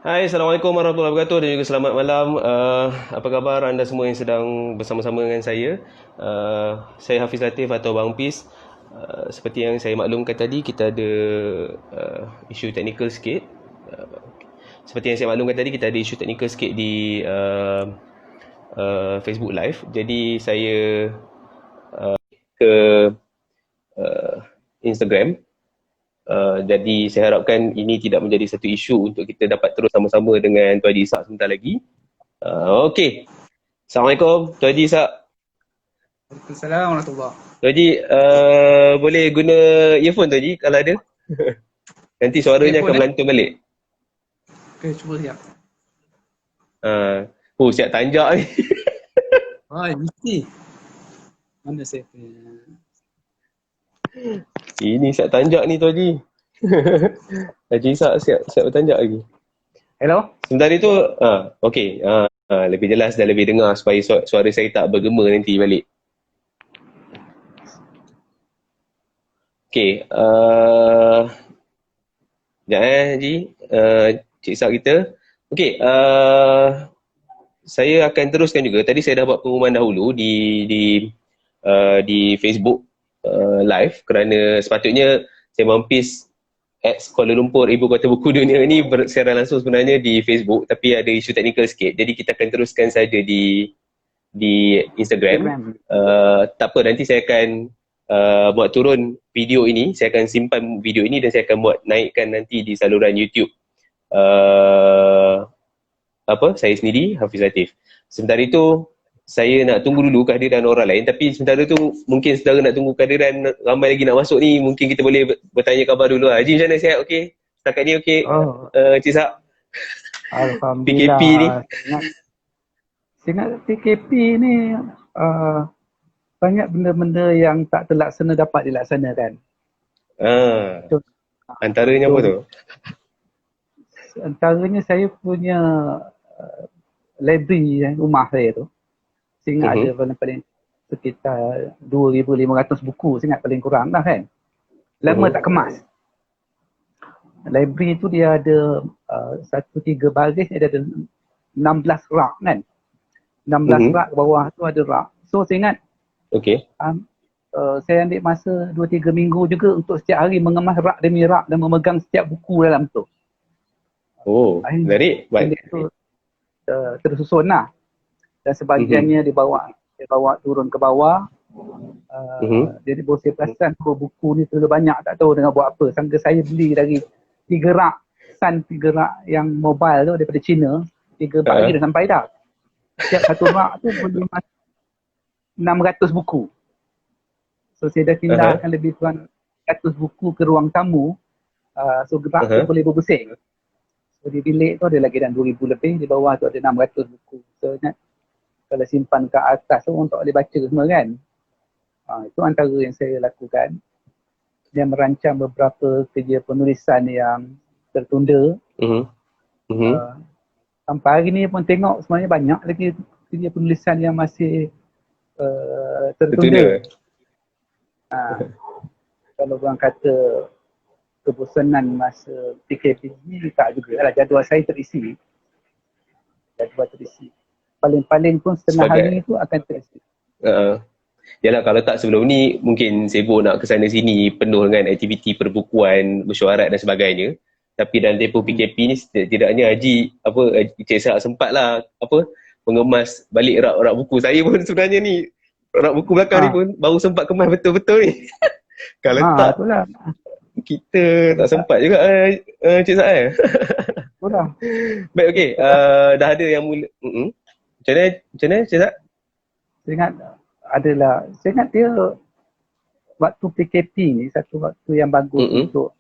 Hai, Assalamualaikum warahmatullahi wabarakatuh dan juga selamat malam. Apa khabar anda semua yang sedang bersama-sama dengan saya? Saya Hafiz Latif atau Bang Pis. Seperti yang saya maklumkan tadi, kita ada isu teknikal sikit. Uh, Seperti yang saya maklumkan tadi, kita ada isu teknikal sikit di Facebook Live. Jadi saya ke uh, Instagram. Jadi saya harapkan ini tidak menjadi satu isu untuk kita dapat terus sama-sama dengan Tuan Haji Ishak sebentar lagi. Okey. Assalamualaikum Tuan Haji Ishak. Waalaikumsalam warahmatullahi. Tuan Haji, boleh guna earphone Tuan Haji kalau ada? Nanti suaranya akan Earphone melantun balik. Okey, cuba siap. Siap tanjak ni. Mesti. Mana saya punya? Ini siap tanjak ni Tuan Haji. Haji Ishak siap bertanjak lagi. Hello? Sebentar itu, okey. Lebih jelas dan lebih dengar supaya suara saya tak bergema nanti balik. Okey, sekejap Haji, Cik Ishak kita. Okey, saya akan teruskan juga. Tadi saya dah buat pengumuman dahulu di Facebook live kerana sepatutnya saya mampis Kuala Lumpur, Ibu Kota Buku Dunia ni bersiaran langsung sebenarnya di Facebook, tapi ada isu teknikal sikit. Jadi kita akan teruskan saja di Instagram. Tak apa, nanti saya akan buat turun video ini, saya akan simpan video ini dan saya akan buat naikkan nanti di saluran YouTube saya sendiri, Hafiz Latif. Sementara itu saya nak tunggu dulu kehadiran orang lain, tapi sementara tu mungkin saudara nak tunggu kehadiran ramai lagi nak masuk ni, mungkin kita boleh bertanya khabar dulu lah. Haji macam mana, sihat? Okey? Setakat ni okey? Cik Sak? Alhamdulillah. PKP ni? Saya ingat PKP ni banyak benda-benda yang tak terlaksana dapat dilaksanakan. Antaranya apa tu? Antaranya saya punya library rumah saya tu. Saya ingat ada paling sekitar 2,500 buku, saya ingat paling kurang lah kan. Lama tak kemas. Library tu dia ada 1-3 baris, dia ada 16 rak kan. 16 rak ke bawah tu ada rak. So saya ingat saya ambil masa 2-3 minggu juga untuk setiap hari mengemas rak demi rak dan memegang setiap buku dalam tu. Menarik. Itu tersusun lah. Dan sebahagiannya dibawa turun ke bawah. Jadi baru saya perasan buku ni terlalu banyak, tak tahu dengan buat apa. Sangka saya beli dari 3 rak yang mobile tu daripada China, 3 baris dah sampai dah. Setiap satu rak tu boleh 600 buku. So saya dah pindahkan lebih kurang 100 buku ke ruang tamu. So gerak tu boleh berbusing. So di bilik tu ada lagi dalam 2,000 lebih, di bawah tu ada 600 buku. So ingat kalau simpan ke atas tu orang tak boleh baca semua kan. Itu antara yang saya lakukan. Dia merancang beberapa kerja penulisan yang tertunda. Sampai hari ni pun tengok sebenarnya banyak lagi kerja penulisan yang masih tertunda. Kalau orang kata kebosanan masa PKP ni, tak jugalah, jadual saya terisi. Paling-paling pun setengah hari tu akan terisi. Yalah, kalau tak sebelum ni mungkin sibuk nak ke sana sini, penuh dengan aktiviti perbukuan, mesyuarat dan sebagainya. Tapi dalam tempoh PKP ni setidaknya Cik Sak sempat lah mengemas balik rak-rak buku. Saya pun sebenarnya ni rak buku belakang ni pun baru sempat kemas betul-betul ni. Kalau tak itulah, kita tak sempat juga Cik Sak Itulah. Baik, okey. Dah ada yang mula. Macam mana Cik Sak? Saya ingat dia waktu PKP ni satu waktu yang bagus untuk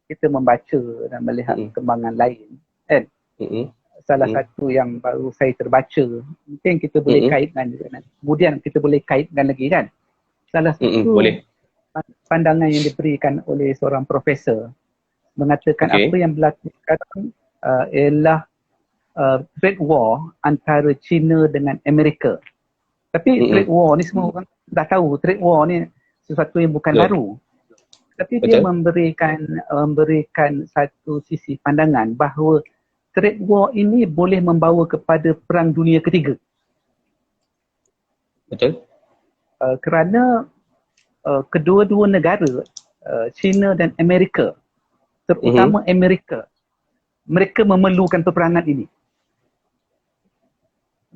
kita membaca dan melihat perkembangan lain kan. Salah satu yang baru saya terbaca, mungkin kita boleh kaitkan juga nanti. Kemudian kita boleh kaitkan lagi kan. Salah satu pandangan yang diberikan oleh seorang profesor mengatakan apa yang berlaku sekarang ialah trade war antara China dengan Amerika. Tapi trade war ni semua orang dah tahu, trade war ni sesuatu yang bukan baru. Tapi dia memberikan satu sisi pandangan bahawa trade war ini boleh membawa kepada Perang Dunia Ketiga. Betul. Kerana kedua-dua negara, China dan Amerika, terutama Amerika, mereka memerlukan peperangan ini.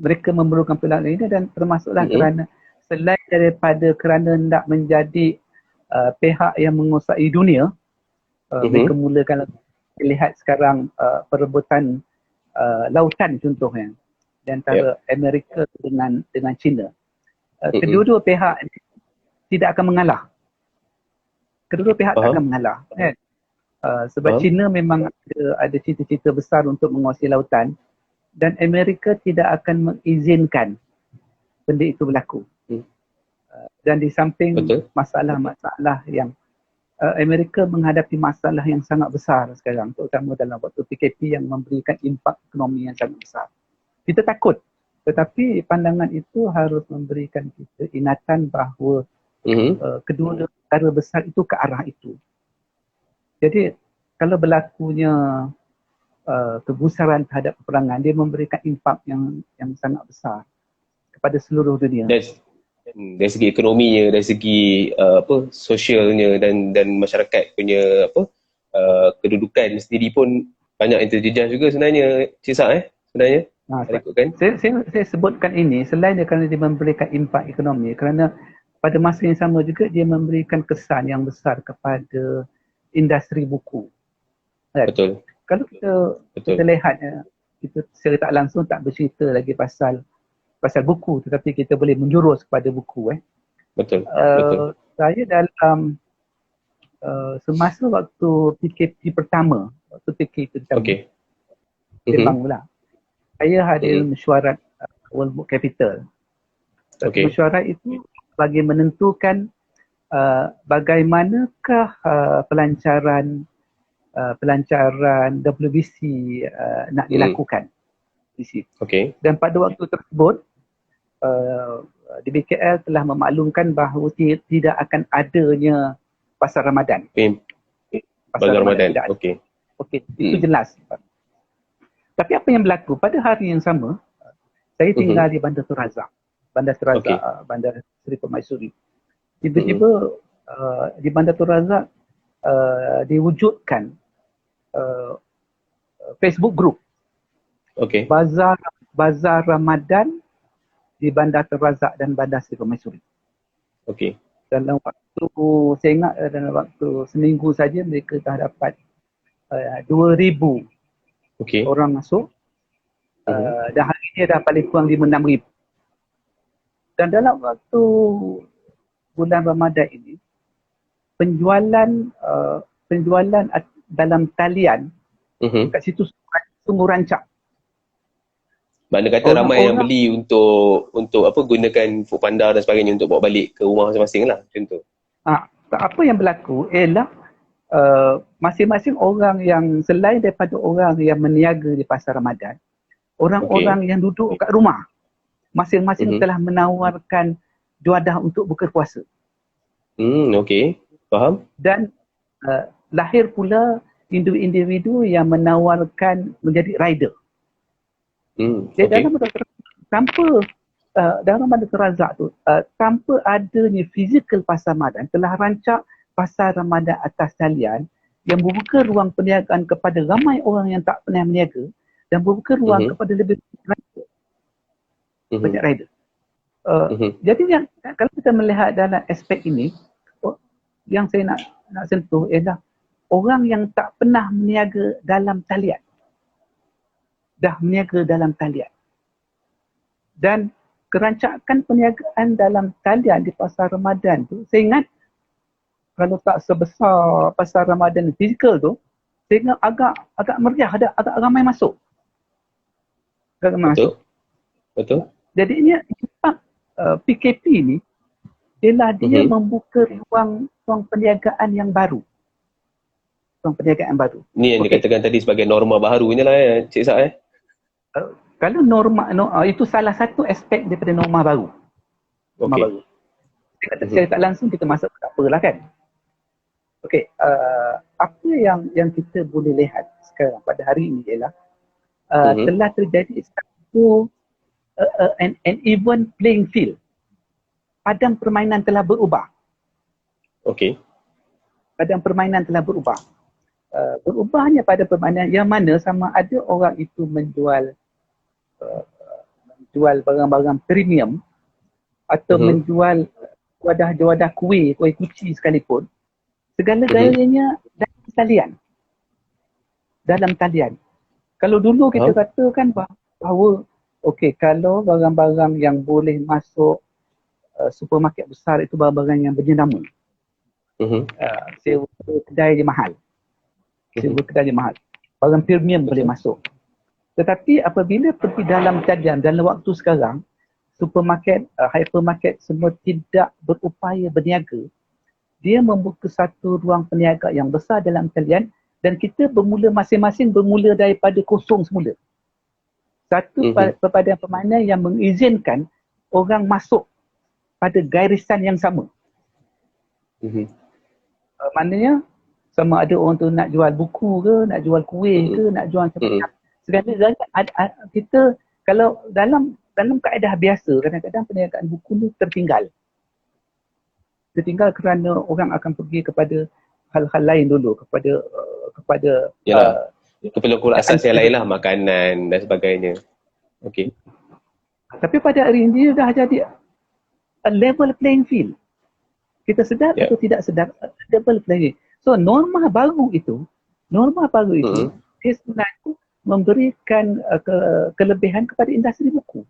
Mereka memerlukan peperangan ini dan termasuklah kerana selain daripada kerana nak menjadi pihak yang menguasai dunia, mereka mulakan lihat sekarang perebutan lautan contohnya di antara Amerika dengan China. Kedua-dua pihak tidak akan mengalah. Kedua-dua pihak tak akan mengalah. Kan? Sebab China memang ada cita-cita besar untuk menguasai lautan dan Amerika tidak akan mengizinkan benda itu berlaku. Dan di samping masalah-masalah yang Amerika menghadapi masalah yang sangat besar sekarang, terutama dalam waktu PKP yang memberikan impak ekonomi yang sangat besar. Kita takut, tetapi pandangan itu harus memberikan kita ingatan bahawa kedua negara besar itu ke arah itu. Jadi kalau berlakunya kegusaran terhadap peperangan, dia memberikan impak yang sangat besar kepada seluruh dunia. Dari segi ekonominya, dari segi sosialnya dan masyarakat punya kedudukan sendiri pun banyak yang terjejas juga sebenarnya, Cik Sak sebenarnya. Saya sebutkan ini selain kerana dia memberikan impak ekonomi, kerana pada masa yang sama juga dia memberikan kesan yang besar kepada industri buku. Betul. Kalau kita lihat, kita secara tak langsung tak bercerita lagi pasal buku, tetapi kita boleh menjurus kepada buku. Betul. Saya dalam semasa waktu PKP pertama, Jepang pula, saya hadir mesyuarat World Book Capital. Mesyuarat itu bagi menentukan bagaimanakah pelancaran WBC nak dilakukan di situ. Dan pada waktu tersebut DBKL telah memaklumkan bahawa tidak akan adanya pasar Ramadan. Pasar Ramadan. Itu jelas. Tapi apa yang berlaku pada hari yang sama, saya tinggal di Bandar Tun Razak. Bandar Seri Permaisuri. Tiba-tiba di Bandar Tun Razak diwujudkan Facebook group. Bazar Ramadan di Bandar Tun Razak dan Bandar Seri Permaisuri. Dalam waktu, saya ingat dalam waktu seminggu saja mereka dah dapat 2,000 orang masuk. Dan hari ini dah paling kurang 5-6,000. Dan dalam waktu bulan Ramadan ini, penjualan dalam talian kat situ sungguh rancak. Maknanya kata ramai yang beli untuk gunakan Foodpanda dan sebagainya untuk bawa balik ke rumah masing-masing lah, contoh. Apa yang berlaku ialah masing-masing orang yang selain daripada orang yang meniaga di pasar Ramadan, orang-orang yang duduk kat rumah, masing-masing telah menawarkan juadah untuk buka puasa. Faham. Dan lahir pula individu-individu yang menawarkan menjadi rider. Dalam Bandar Tun Razak tu, tanpa adanya fizikal pasar Ramadan, telah rancak pasar Ramadan atas talian yang membuka ruang perniagaan kepada ramai orang yang tak pernah berniaga dan membuka ruang kepada lebih banyak rider. Jadi kalau kita melihat dalam aspek ini, yang saya nak sentuh ialah orang yang tak pernah berniaga dalam talian dah berniaga dalam talian. Dan kerancakan perniagaan dalam talian di pasar Ramadan tu, saya ingat kalau tak sebesar pasar Ramadan fizikal tu, saya ingat agak meriah, agak ramai masuk. Betul. Jadi ini impak PKP ni ialah dia membuka ruang perniagaan yang baru. Ruang perniagaan baru. Ni yang dikatakan tadi sebagai norma baru ni lah Cik Sak Kalau norma itu salah satu aspek daripada norma baru. Norma baru. Secara tak langsung kita masuk ke apa lah kan. Apa yang kita boleh lihat sekarang pada hari ini ialah telah terjadi satu an even playing field. Padang permainan telah berubah. Okey. Padang permainan telah berubah. Berubahnya pada permainan yang mana sama ada orang itu menjual barang-barang premium atau menjual wadah-wadah kuih kuci sekalipun, segala-galanya dalam talian. Kalau dulu kita katakan bahawa okey, kalau barang-barang yang boleh masuk supermarket besar itu barang-barang yang berjenama. Sewa kedai dia mahal. Barang premium boleh masuk. Tetapi apabila pergi dalam talian dalam waktu sekarang, supermarket, hypermarket semua tidak berupaya berniaga. Dia membuka satu ruang peniaga yang besar dalam talian dan kita masing-masing bermula daripada kosong semula. Satu perpaduan permainan yang mengizinkan orang masuk pada garisan yang sama. Maknanya sama ada orang tu nak jual buku ke, nak jual kuih ke, nak jual macam-macam. Segala-galanya kita kalau dalam kaedah biasa, kadang-kadang perniagaan buku ni tertinggal kerana orang akan pergi kepada hal-hal lain dulu, kepada keperluan asas yang lain lah, makanan dan sebagainya. Okey. Tapi pada hari ini dah jadi a level playing field. Kita sedar atau tidak sedar, level playing. So norma baru itu dia sebenarnya memberikan kelebihan kepada industri buku.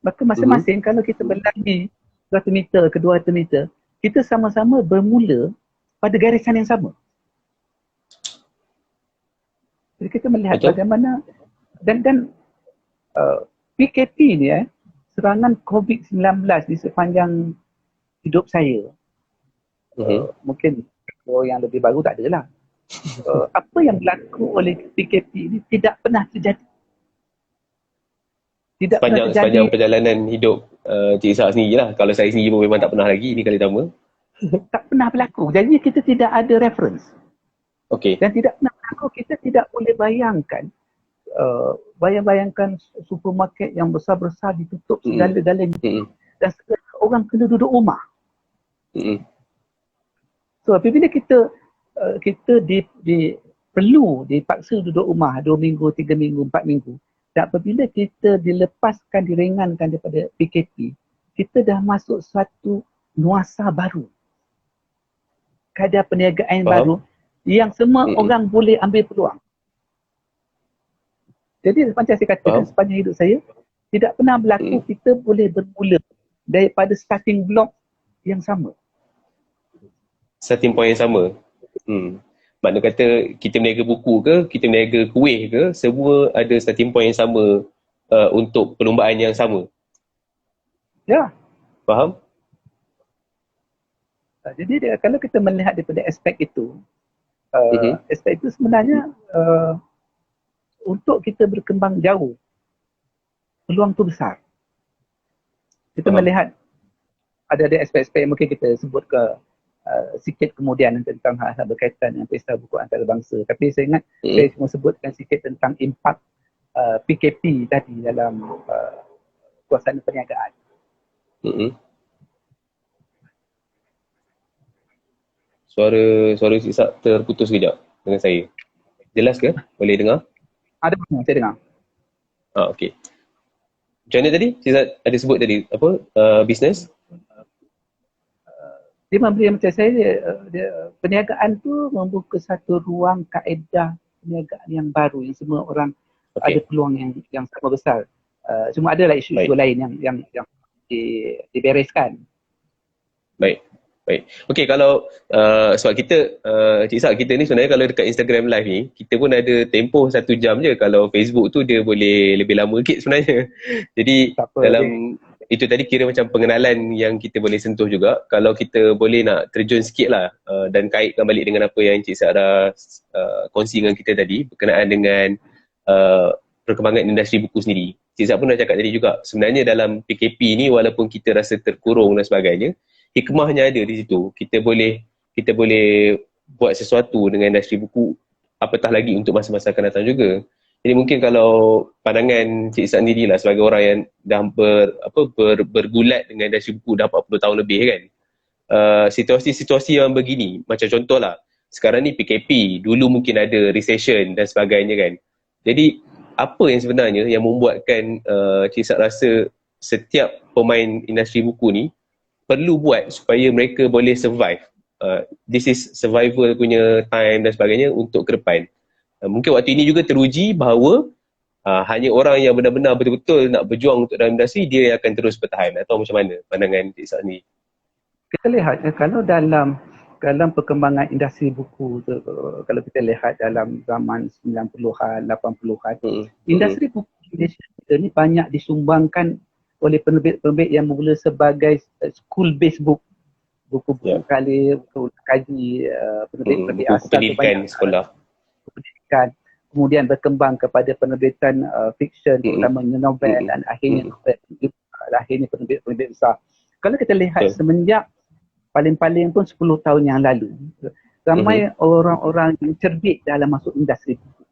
Maka masing-masing kalau kita berlari 100 meter ke 200 meter, kita sama-sama bermula pada garisan yang sama. Jadi kita melihat bagaimana dan PKP ni serangan COVID-19 di sepanjang hidup saya, mungkin yang lebih baru tak adalah. Apa yang berlaku oleh PKP ini tidak pernah terjadi. Sepanjang perjalanan hidup Cik Ishak sendiri lah. Kalau saya sendiri pun memang tak pernah lagi, ni kali pertama. Tak pernah berlaku. Jadi kita tidak ada reference. Okey. Dan tidak pernah berlaku, kita tidak boleh bayangkan supermarket yang besar-besar ditutup segala-galanya. Dan segala orang kena duduk rumah. So apabila kita perlu dipaksa duduk rumah 2 minggu, 3 minggu, 4 minggu, dan apabila kita dilepaskan, diringankan daripada PKP, kita dah masuk satu nuasa baru. Keadaan perniagaan baru yang semua orang boleh ambil peluang. Jadi macam saya katakan, sepanjang hidup saya, tidak pernah berlaku kita boleh bermula daripada starting block yang sama. Starting point yang sama. Makna kata kita meniaga buku ke, kita meniaga kuih ke, semua ada starting point yang sama untuk perlombaan yang sama. Ya. Faham? Jadi kalau kita melihat daripada aspek itu, aspek itu sebenarnya untuk kita berkembang jauh, peluang tu besar. Kita melihat ada aspek-aspek yang mungkin kita sebut ke sikit kemudian tentang hal-hal berkaitan dengan pesta buku antarabangsa. Tapi saya ingat saya cuma sebutkan sikit tentang impak PKP tadi dalam suasana perniagaan. Suara Ishak terputus sekejap dengan saya. Jelas ke? Boleh dengar? Ada, saya dengar. Okey. Macam mana tadi? Ishak ada sebut tadi apa? Bisnes? Dia memberi macam saya, perniagaan tu membuka satu ruang kaedah perniagaan yang baru yang semua orang ada peluang yang sama besar. Cuma ada lah isu-isu lain yang dibereskan. Baik. Okey, kalau sebab kita Cik Ishak, kita ni sebenarnya kalau dekat Instagram live ni, kita pun ada tempoh 1 jam je. Kalau Facebook tu dia boleh lebih lama sikit sebenarnya. Jadi dalam itu tadi kira macam pengenalan yang kita boleh sentuh juga. Kalau kita boleh nak terjun sikit lah dan kaitkan balik dengan apa yang Cik Sarah kongsi dengan kita tadi berkenaan dengan perkembangan industri buku sendiri. Cik Sarah pun dah cakap tadi juga, sebenarnya dalam PKP ni walaupun kita rasa terkurung dan sebagainya, hikmahnya ada di situ. Kita boleh buat sesuatu dengan industri buku, apatah lagi untuk masa-masa akan datang juga. Jadi mungkin kalau pandangan Cik Izzat sendiri lah sebagai orang yang dah bergulat dengan industri buku dah 40 tahun lebih kan. Situasi-situasi yang begini, macam contohlah, sekarang ni PKP, dulu mungkin ada recession dan sebagainya kan. Jadi apa yang sebenarnya yang membuatkan Cik Izzat rasa setiap pemain industri buku ni perlu buat supaya mereka boleh survive. This is survival punya time dan sebagainya untuk ke depan. Mungkin waktu ini juga teruji bahawa hanya orang yang benar-benar betul-betul nak berjuang untuk dalam industri, dia yang akan terus bertahan. Atau macam mana pandangan Cik Izzat ni? Kita lihat kalau dalam perkembangan industri buku tu, kalau kita lihat dalam zaman 90-an, 80-an, industri buku Malaysia kita ni banyak disumbangkan oleh penerbit-penerbit yang mula sebagai school-based book. Buku-buku kali, buku kaji, penerbit-penerbit asal pendidikan sekolah. Pendidikan, kemudian berkembang kepada penerbitan fiksyen, terutamanya novel, dan akhirnya penerbit-penerbit besar. Kalau kita lihat semenjak paling-paling pun 10 tahun yang lalu, ramai orang-orang yang cerbit dalam masuk industri buku.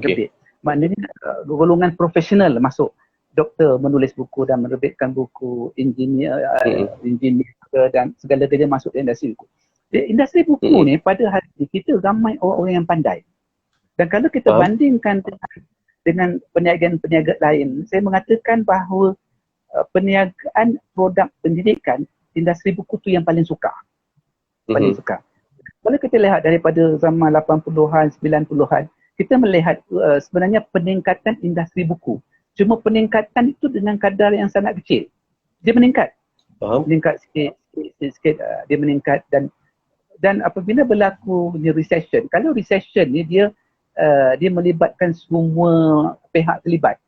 Cerbit. Maknanya golongan profesional masuk. Doktor menulis buku dan menerbitkan buku, engineer dan segala-galanya masuk ke industri buku. Jadi, industri buku ni pada hari ini kita ramai orang-orang yang pandai. Dan kalau kita bandingkan dengan peniagaan-peniaga lain, saya mengatakan bahawa perniagaan produk pendidikan, industri buku tu yang paling suka. Paling suka. Kalau kita lihat daripada zaman 80-an, 90-an, kita melihat sebenarnya peningkatan industri buku. Cuma peningkatan itu dengan kadar yang sangat kecil. Dia meningkat. Meningkat sikit, dia meningkat dan apabila berlaku recession, kalau recession ni dia melibatkan semua pihak terlibat.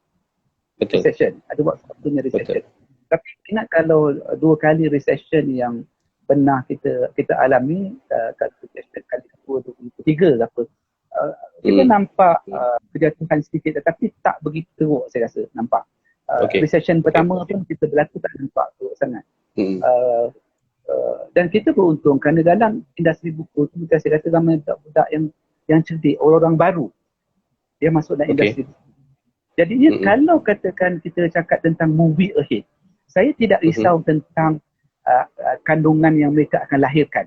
Betul. Recession, ada waktunya recession. Betul. Tapi ingat kalau 2 kali recession yang pernah kita alami, recession kali kedua 2023 apa, kita nampak kejatuhan sedikit tetapi tak begitu teruk saya rasa nampak. Recession pertama pun kita berlaku tak nampak teruk sangat. Dan kita beruntung kerana dalam industri buku tu saya rasa ramai budak-budak yang cerdik, orang-orang baru dia masuk dalam industri buku. Jadinya kalau katakan kita cakap tentang movie ahead, saya tidak risau tentang kandungan yang mereka akan lahirkan.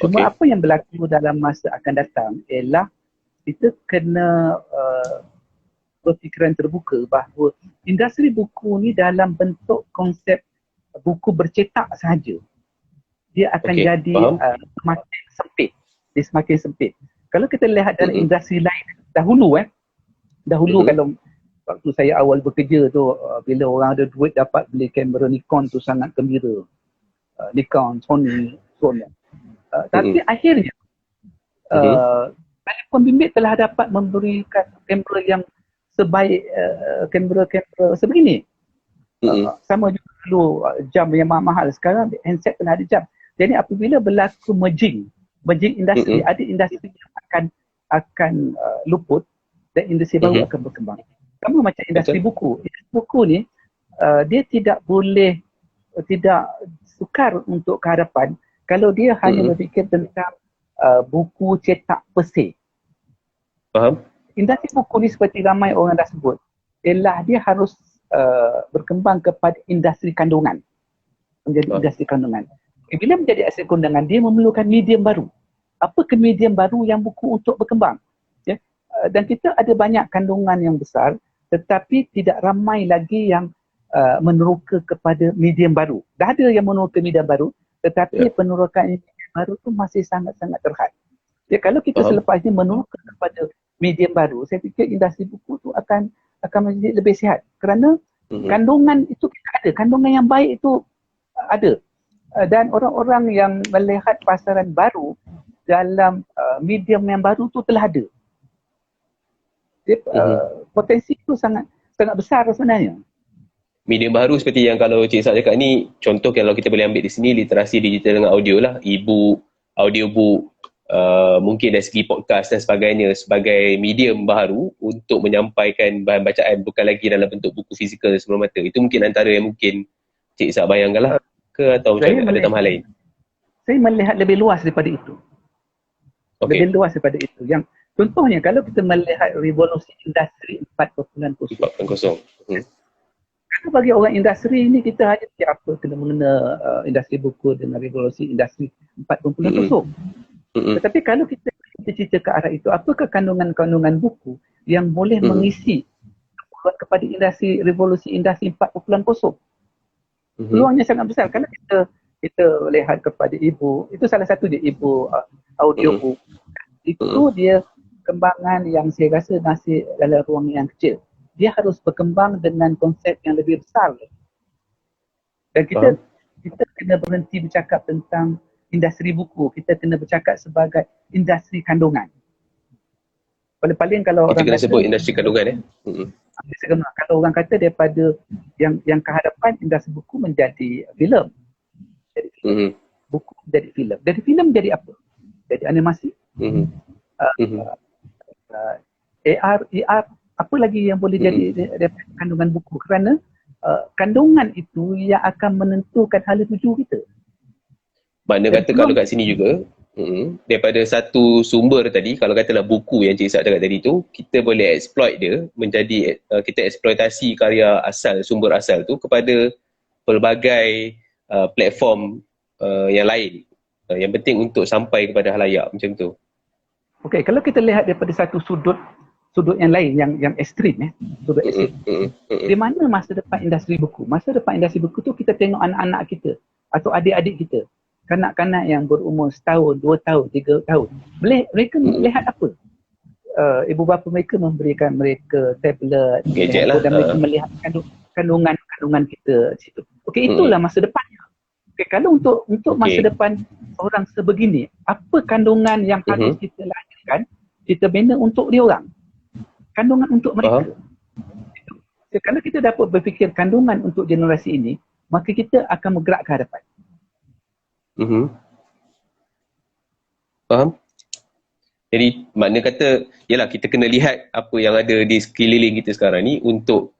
Cuma apa yang berlaku dalam masa akan datang ialah kita kena berfikiran terbuka bahawa industri buku ni dalam bentuk konsep buku bercetak sahaja, dia akan jadi semakin sempit. Dia semakin sempit. Kalau kita lihat dalam industri lain dahulu kalau waktu saya awal bekerja tu, bila orang ada duit dapat beli kamera Nikon tu sangat gembira. Nikon, Sony. Tapi akhirnya pembimbing telah dapat memberikan kamera yang sebaik kamera sebegini. Sama juga dulu jam yang mahal, sekarang handset telah ada jam. Jadi apabila berlaku merging industri, ada industri yang akan luput dan industri baru akan berkembang. Sama macam industri buku. Industri buku ni dia tidak sukar untuk ke hadapan kalau dia hanya berfikir tentang buku cetak per se. Faham? Industri buku ni seperti ramai orang dah sebut, ialah dia harus berkembang kepada industri kandungan. Menjadi industri kandungan. Bila menjadi industri kandungan, dia memerlukan medium baru. Apakah medium baru yang buku untuk berkembang? Ya? Dan kita ada banyak kandungan yang besar, tetapi tidak ramai lagi yang meneroka kepada medium baru. Dah ada yang meneroka medium baru, tetapi penerokan medium baru tu masih sangat-sangat terhad. Ya, kalau kita selepas ini meneroka kepada medium baru, saya fikir industri buku tu akan menjadi lebih sihat. Kerana kandungan itu kita ada, kandungan yang baik itu ada. Dan orang-orang yang melihat pasaran baru dalam medium yang baru tu telah ada. Dia, potensi itu sangat besar sebenarnya. Medium baru seperti yang kalau Cik Izzat cakap ni, contoh kalau kita boleh ambil di sini, literasi digital dengan audio lah, e-book, audiobook, mungkin dari segi podcast dan sebagainya sebagai medium baru untuk menyampaikan bahan bacaan bukan lagi dalam bentuk buku fizikal sebelum mata. Itu mungkin antara yang mungkin Cik Izzat bayangkan lah ke atau macam ada tambahan lain? Saya melihat lebih luas daripada itu. Lebih luas daripada itu. Contohnya kalau kita melihat revolusi industri 4.0. 4.0. Karena bagi orang industri ini kita hanya apa kena mengena industri buku dengan revolusi industri 4.0. Tetapi kalau kita cerita ke arah itu, apakah kandungan-kandungan buku yang boleh mengisi keperluan kepada industri revolusi industri 4.0? Peluangnya sangat besar. Kalau kita lihat kepada ibu, itu salah satu je ibu audiobook. Itu dia kembangan yang saya rasa masih dalam ruang yang kecil. Dia harus berkembang dengan konsep yang lebih besar. Dan kita kena berhenti bercakap tentang industri buku. Kita kena bercakap sebagai industri kandungan. Paling-paling kalau kita orang kena kata, sebut industri kandungan kalau orang kata daripada yang ke hadapan industri buku menjadi filem. Buku menjadi filem. Jadi filem menjadi apa? Jadi animasi. AR, ER, apa lagi yang boleh jadi daripada kandungan buku, kerana kandungan itu yang akan menentukan hala tuju kita. Makna kata kalau kat sini juga daripada satu sumber tadi, kalau katalah buku yang Cik Isak cakap tadi tu, kita boleh exploit dia menjadi kita eksploitasi karya asal, sumber asal tu kepada pelbagai platform yang lain, yang penting untuk sampai kepada halayak macam tu. Okey, kalau kita lihat daripada satu sudut yang lain, yang ekstrim, sudut ekstrim. Di mana masa depan industri buku? Masa depan industri buku tu kita tengok anak-anak kita atau adik-adik kita, kanak-kanak yang berumur setahun, 2 tahun, 3 tahun. Mereka melihat apa? Ibu bapa mereka memberikan mereka tablet, gadget lah, dan mereka melihat kandungan kita situ. Okey, itulah masa depannya. Okey, kalau untuk masa depan orang sebegini, apa kandungan yang harus kita lahirkan, kita bina untuk dia orang? Kandungan untuk mereka. Kalau kita dapat berfikir kandungan untuk generasi ini, maka kita akan bergerak ke hadapan. Faham? Jadi makna kata, yalah, kita kena lihat apa yang ada di sekeliling kita sekarang ni untuk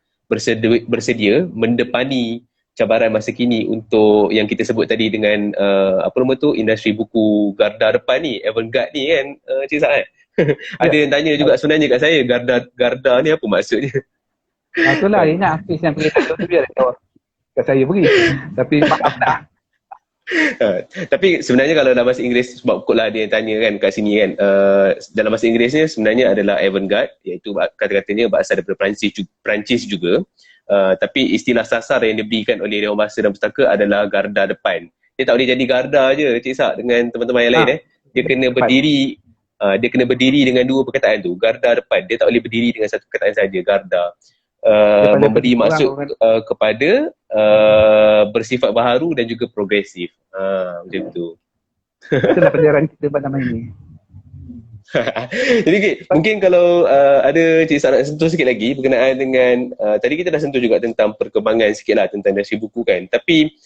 bersedia mendepani cabaran masa kini untuk yang kita sebut tadi dengan apa nama tu, industri buku garda depan ni, avant-garde ni kan, Cik Isak kan? Ada yang tanya juga sebenarnya kat saya, garda ni apa maksudnya? Itulah, ingat Hafiz yang pergi tanya tu, biar jawab kat saya pergi. Tapi maaf lah. Tapi sebenarnya kalau dalam bahasa Inggeris, sebab kot lah dia yang tanya kan kat sini kan, dalam bahasa Inggerisnya sebenarnya adalah avant-garde, iaitu kata-katanya berasal daripada Perancis juga. Tapi istilah sasar yang diberikan oleh Dewan Bahasa dan Pustaka adalah garda depan. Dia tak boleh jadi garda je, Cik Isak, dengan teman-teman yang lain. Dia kena berdiri, dengan dua perkataan tu, garda depan. Dia tak boleh berdiri dengan satu perkataan saja, garda. Memberi maksud kepada bersifat baharu dan juga progresif. Macam tu. Itulah pelajaran kita pada malam ini. Jadi mungkin kalau ada Cik Isak nak sentuh sikit lagi berkenaan dengan tadi kita dah sentuh juga tentang perkembangan sikit lah tentang industri buku kan, tapi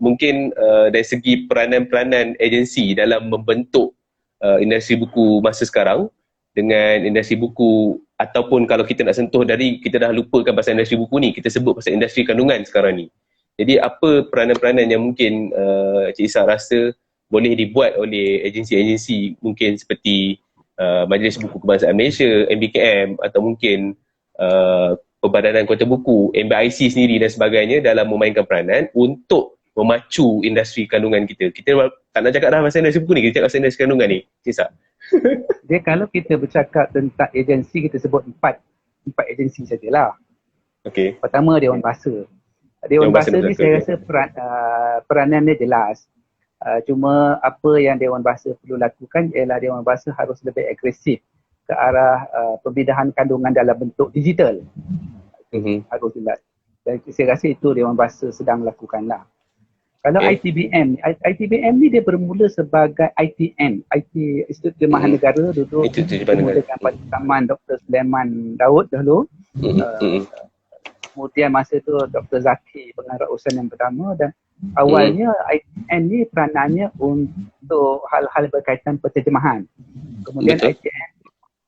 mungkin dari segi peranan-peranan agensi dalam membentuk industri buku masa sekarang dengan industri buku, ataupun kalau kita nak sentuh dari, kita dah lupakan pasal industri buku ni, kita sebut pasal industri kandungan sekarang ni. Jadi apa peranan-peranan yang mungkin Cik Isak rasa boleh dibuat oleh agensi-agensi mungkin seperti Majlis Buku Kebangsaan Malaysia, MBKM, atau mungkin Perbadanan Kuantum Buku, MBIC sendiri dan sebagainya dalam memainkan peranan untuk memacu industri kandungan kita. Kita tak nak cakap dah pasal industri buku ni, kita cakap pasal industri kandungan ni, Cik Isak. Dia kalau kita bercakap tentang agensi, kita sebut empat agensi sajalah. Okey. Pertama, Dewan Bahasa. Dewan Bahasa ni saya rasa peranannya jelas. Cuma apa yang Dewan Bahasa perlu lakukan ialah Dewan Bahasa harus lebih agresif ke arah pembedahan kandungan dalam bentuk digital. Harus jelas. Dan saya rasa itu Dewan Bahasa sedang lakukanlah. Kalau ITBM ni dia bermula sebagai ITN, Institut Terjemahan Negara, dulu dimulakan pada zaman Dr. Sulaiman Daud dahulu. Kemudian masa tu Dr. Zaki pengarah urusan yang pertama, dan awalnya ITN ni peranannya untuk hal-hal berkaitan penterjemahan. Kemudian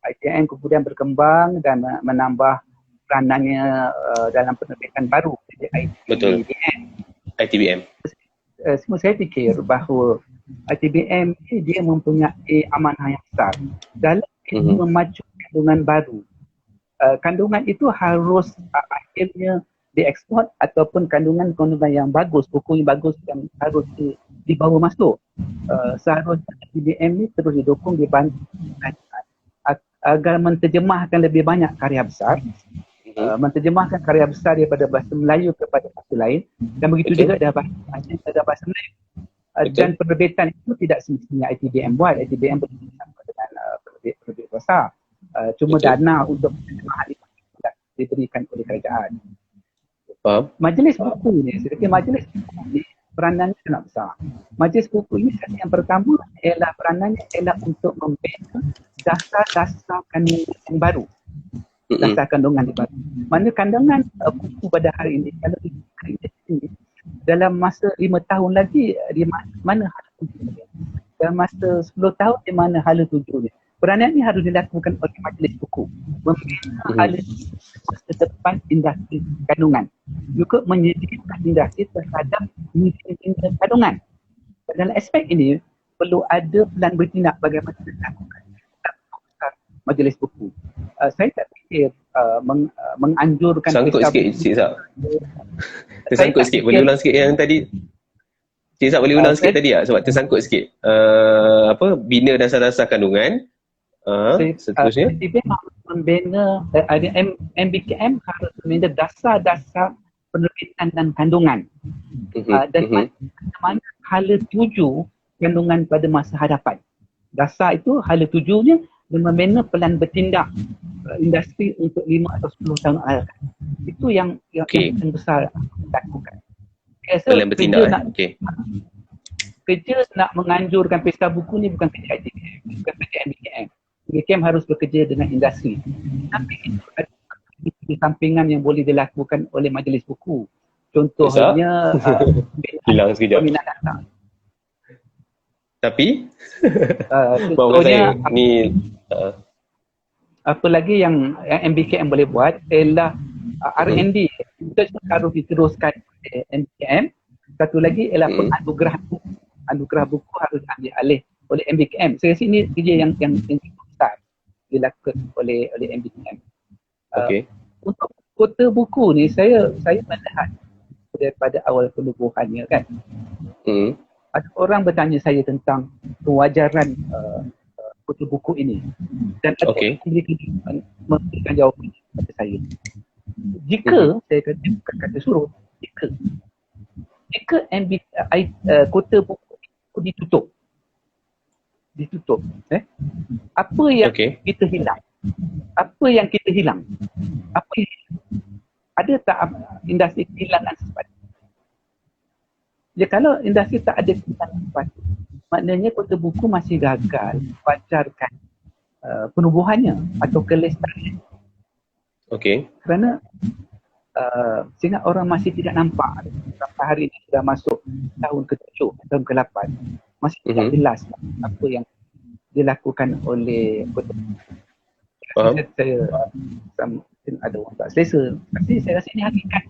ITN kemudian berkembang dan menambah peranannya dalam penerbitan baru, jadi ITBM. ITBM. Semua saya fikir bahawa ITBM ni dia mempunyai amanah yang besar dalam memacu kandungan baru. Kandungan itu harus akhirnya diekspor ataupun kandungan-kandungan yang bagus, buku yang bagus yang harus dibawa masuk. Seharusnya ITBM ni terus didukung, dibantu agar menterjemahkan lebih banyak karya besar, menterjemahkan karya besar daripada bahasa Melayu kepada bahasa lain, dan begitu juga ada bahasa Melayu. Dan penerbitan itu tidak semestinya ITBM buat. ITBM bersama dengan penerbit besar. Cuma dana untuk penterjemahan itu tidak diberikan oleh kerajaan. Majlis buku ni, sedikit majlis buku ni peranannya sangat besar. Majlis buku ini yang pertama ialah peranannya ialah untuk membina dasar-dasar kandungan yang baru. Dasar kandungan yang baru. Mana kandungan buku pada hari ini, kalau ini dalam masa 5 tahun lagi di mana hala tujuannya. Dalam masa 10 tahun di mana hala tujuannya. Peranan ini harus dilakukan oleh majlis buku. Membina hala masa depan industri kandungan. Juga menyediakan industri terhadap industri kandungan. Dalam aspek ini perlu ada plan bertindak bagaimana dilakukan majlis buku. Saya tak fikir menganjurkan tersangkut sikit Cik Izzak. Tersangkut sikit. Boleh ulang sikit yang tadi? Cik Izzak boleh ulang sikit tadi tak? Sebab tersangkut sikit. Bina dasar-dasar kandungan. Seterusnya. Membina MBKM harus membina dasar-dasar penerbitan dan kandungan. Dan mana hala tuju kandungan pada masa hadapan. Dasar itu hala tujunya dan membina pelan bertindak industri untuk 5 atau 10 tahun akan. Itu yang besar dilakukan. Pelan bertindak. Kerja nak menganjurkan pesta buku ni bukan kerja ITBM, bukan kerja MBKM. MBKM harus bekerja dengan industri. Tapi itu ada di sampingan yang boleh dilakukan oleh majlis buku. Contohnya hilang sekejap. Peminat datang. Tapi contohnya ni apa lagi yang MBKM boleh buat ialah R&D. Kita harus diteruskan oleh MBKM. Satu lagi ialah penganugerahan buku. Anugerah buku harus ambil alih oleh MBKM. Saya rasa ini kerja yang besar dilakukan oleh MBKM. Untuk kota buku ni saya melihat daripada awal penubuhannya kan. Ada orang bertanya saya tentang kewajaran kota buku ini dan ada yang memberikan jawapan kepada saya. Jika saya kata suruh, jika kota buku ditutup, apa yang kita hilang? Apa yang kita hilang? Ada tak industri kehilangan sesuatu? Ya, kalau industri tak ada kehilangan sesuatu, maknanya kota buku masih gagal wajarkan penubuhannya atau kelestarian. Kerana sehingga orang masih tidak nampak sampai hari ini sudah masuk tahun ke-7, tahun ke-8, masih tidak jelas apa yang dilakukan oleh kota buku. Saya ada orang tak selesa, tapi saya rasa ini hakikat.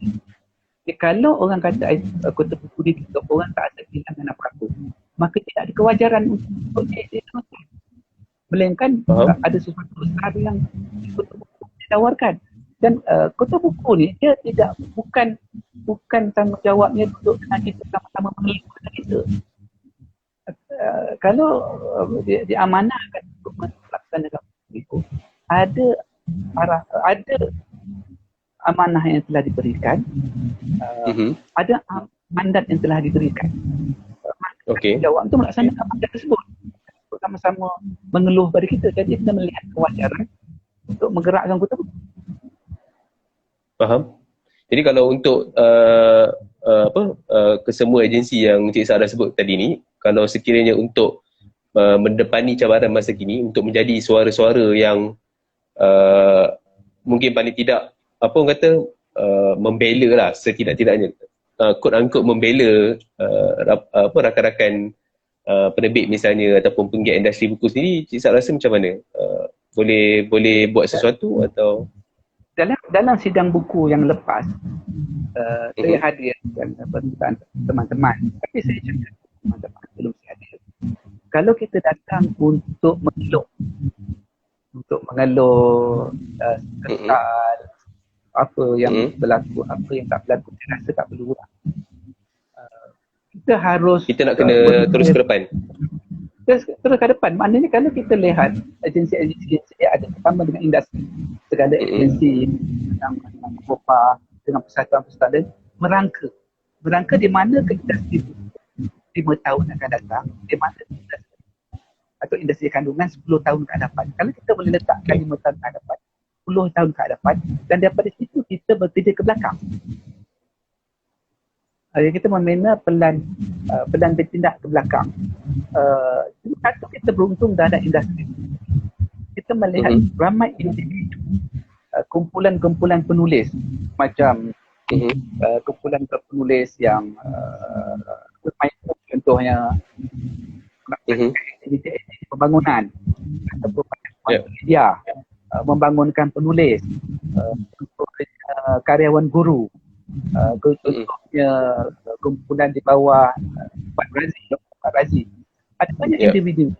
Kalau orang kata kota buku ditutup, orang tak ada kehilangan apa-apa, maka tidak ada kewajaran untuk ditutup. Melainkan ada sesuatu besar yang kota buku ditawarkan. Dan kota buku ni dia bukan tanggungjawabnya duduk dengan kita sama-sama mengikut kita. Kalau diamanahkan untuk melaksanakan itu, ada amanah yang telah diberikan, ada mandat yang telah diberikan. Jawab untuk melaksanakan mandat tersebut. Sama-sama mengeluh pada kita. Jadi kita melihat kewajaran untuk menggerakkan kota buku. Faham. Jadi kalau untuk kesemua agensi yang Cik Sarah sebut tadi ni, kalau sekiranya untuk mendepani cabaran masa kini, untuk menjadi suara-suara yang mungkin paling tidak membela lah setidak-tidaknya, quote-unquote membela rakan-rakan penerbit misalnya ataupun penggiat industri buku sendiri, Cik Sarah rasa macam mana? Boleh buat sesuatu atau dalam sidang buku yang lepas saya hadir dan permintaan teman-teman, tapi saya cakap teman-teman belum saya hadir. Kalau kita datang untuk mengeluh kesal, apa yang berlaku, apa yang tak berlaku, saya rasa tak perlu lah. Kita harus Kita nak kena terus ke depan. Terus ke depan. Maknanya kalau kita lihat agensi-agensi yang sedia ada, terutama dengan industri, segala agensi yang berupa dengan persatuan-persatuan merangka di mana ke industri 5 tahun akan datang, di mana industri atau industri kandungan 10 tahun ke hadapan. Kalau kita boleh letakkan 5 tahun ke hadapan, 10 tahun ke hadapan, dan daripada situ kita bekerja ke belakang. Kita membina pelan bertindak ke belakang. Satu, kita beruntung dah ada industri. Kita melihat ramai individu, kumpulan-kumpulan penulis macam kumpulan penulis yang contohnya aktiviti pembangunan ataupun media, membangunkan penulis, karyawan guru, contohnya kumpulan di bawah Pak Razi. Ada banyak individu